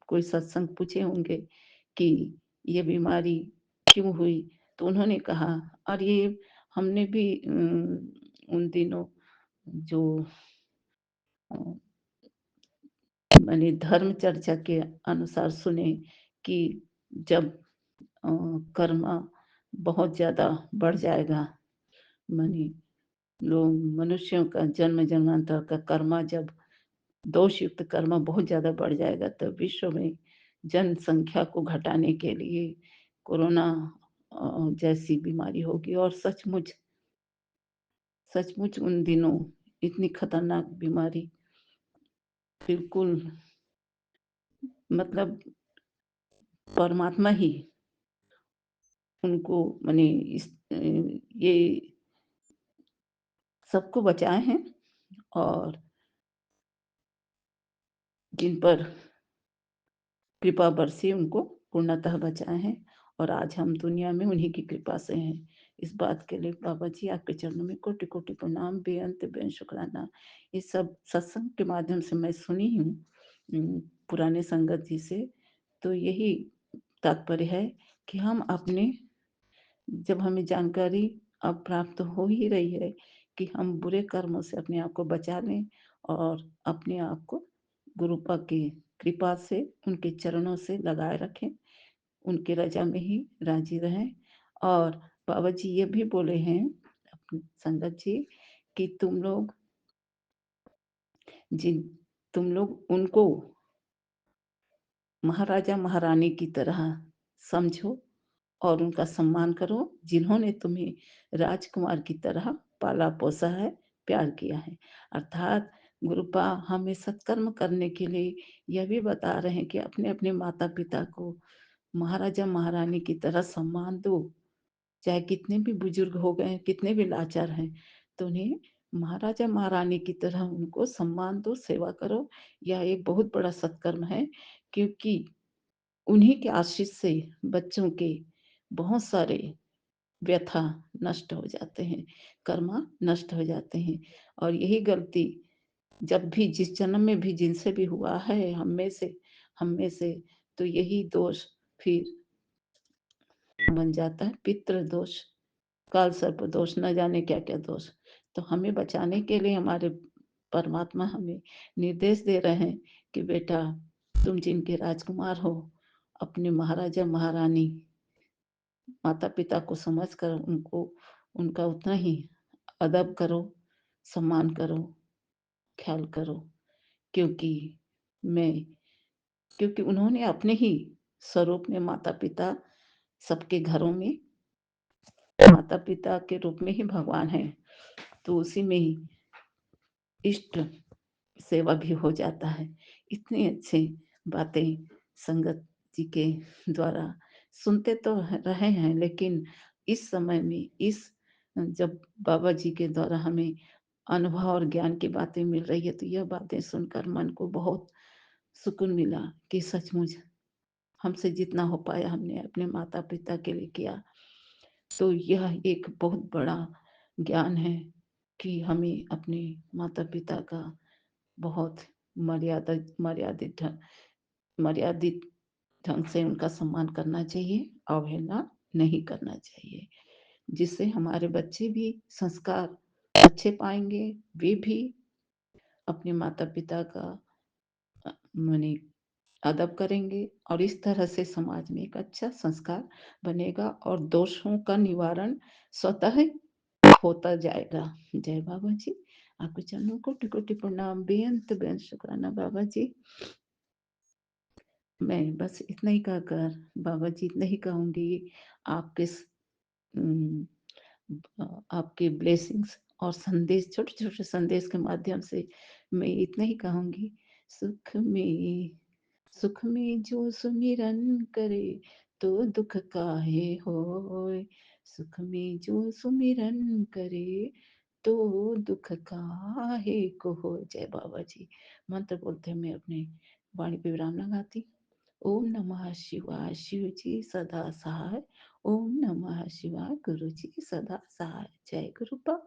कोई सत्संग पूछे होंगे कि ये बीमारी क्यों हुई, तो उन्होंने कहा, और ये हमने भी उन दिनों जो माने धर्म चर्चा के अनुसार सुने कि जब कर्म बहुत ज्यादा बढ़ जाएगा, माने लोग मनुष्यों का जन्म जन्मांतर का कर्म जब दोष युक्त कर्म बहुत ज्यादा बढ़ जाएगा, तब विश्व में जनसंख्या को घटाने के लिए कोरोना जैसी बीमारी होगी। और सचमुच उन दिनों इतनी खतरनाक बीमारी बिल्कुल मतलब परमात्मा ही उनको माने ये सबको बचाए हैं और जिन पर कृपा बरसी उनको पूर्णतः बचाए हैं। और आज हम दुनिया में उन्हीं की कृपा से हैं। इस बात के लिए बाबा जी आपके चरणों में कोटि कोटि प्रणाम, बेअंत बेअंत शुक्राना। ये सब सत्संग के माध्यम से मैं सुनी हूँ पुराने संगत जी से। तो यही तात्पर्य है कि हम अपने, जब हमें जानकारी अब प्राप्त हो ही रही है कि हम बुरे कर्मों से अपने आप को बचा लें और अपने आप को गुरुपा की कृपा से उनके चरणों से लगाए रखें, उनके रजा में ही राजी रहें। और बाबा जी ये भी बोले हैं अपने संगत जी कि तुम लोग उनको महाराजा महारानी की तरह समझो और उनका सम्मान करो, जिन्होंने तुम्हें राजकुमार की तरह पाला पोसा है, प्यार किया है। अर्थात गुरुपा हमें सत्कर्म करने के लिए यह भी बता रहे हैं कि अपने अपने माता पिता को महाराजा महारानी की तरह सम्मान दो। चाहे कितने भी बुजुर्ग हो गए, कितने भी लाचार हैं, तो उन्हें महाराजा महारानी की तरह उनको सम्मान दो, सेवा करो। यह एक बहुत बड़ा सत्कर्म है, क्योंकि उन्हीं के आशीष से बच्चों के बहुत सारे व्यथा नष्ट हो जाते हैं, कर्मा नष्ट हो जाते हैं। और यही गलती जब भी जिस जन्म में भी जिनसे भी हुआ है, हम में से तो यही दोष फिर बन जाता है, पितृ दोष, काल सर्प दोष, न जाने क्या क्या दोष। तो हमें बचाने के लिए हमारे परमात्मा हमें निर्देश दे रहे हैं कि बेटा तुम जिनके राजकुमार हो, अपने महाराजा महारानी माता पिता को समझकर उनका उतना ही अदब करो, सम्मान करो, ख्याल करो। क्योंकि उन्होंने अपने ही स्वरूप में माता पिता, सबके घरों में माता पिता के रूप में ही भगवान है, तो उसी में ही इष्ट सेवा भी हो जाता है। इतनी अच्छी बातें संगत जी के द्वारा सुनते तो रहे हैं, लेकिन इस समय में जब बाबा जी के द्वारा हमें अनुभव और ज्ञान की बातें मिल रही है, तो यह बातें सुनकर मन को बहुत सुकून मिला कि सचमुच हमसे जितना हो पाया हमने अपने माता पिता के लिए किया। तो यह एक बहुत बड़ा ज्ञान है कि हमें अपने माता पिता का बहुत मर्यादित ढंग से उनका सम्मान करना चाहिए, अवहेलना नहीं करना चाहिए, जिससे हमारे बच्चे भी संस्कार अच्छे पाएंगे, वे भी अपने माता पिता का माने अदब करेंगे और इस तरह से समाज में एक अच्छा संस्कार बनेगा और दोषों का निवारण स्वतः होता जाएगा। जय बाबा जी, आपके चरणों को कोटि कोटि प्रणाम, बेअंत बेअंत शुक्राना बाबा जी। मैं बस इतना ही कहकर बाबा जी इतना ही कहूंगी, आपके आपके ब्लेसिंग्स और संदेश, छोटे छोटे संदेश के माध्यम से मैं इतना ही कहूंगी, सुख में जो सुमिरन करे तो दुख काहे होय, सुख में जो सुमिरन करे तो दुख काहे को हो। जय बाबा जी। मंत्र बोलते मैं अपने वाणी पे विराम लगाती। ओम नमः शिवाय, शिव जी सदा सहाय। ओम नमः शिवाय, गुरु जी सदा सहाय। जय गुरु।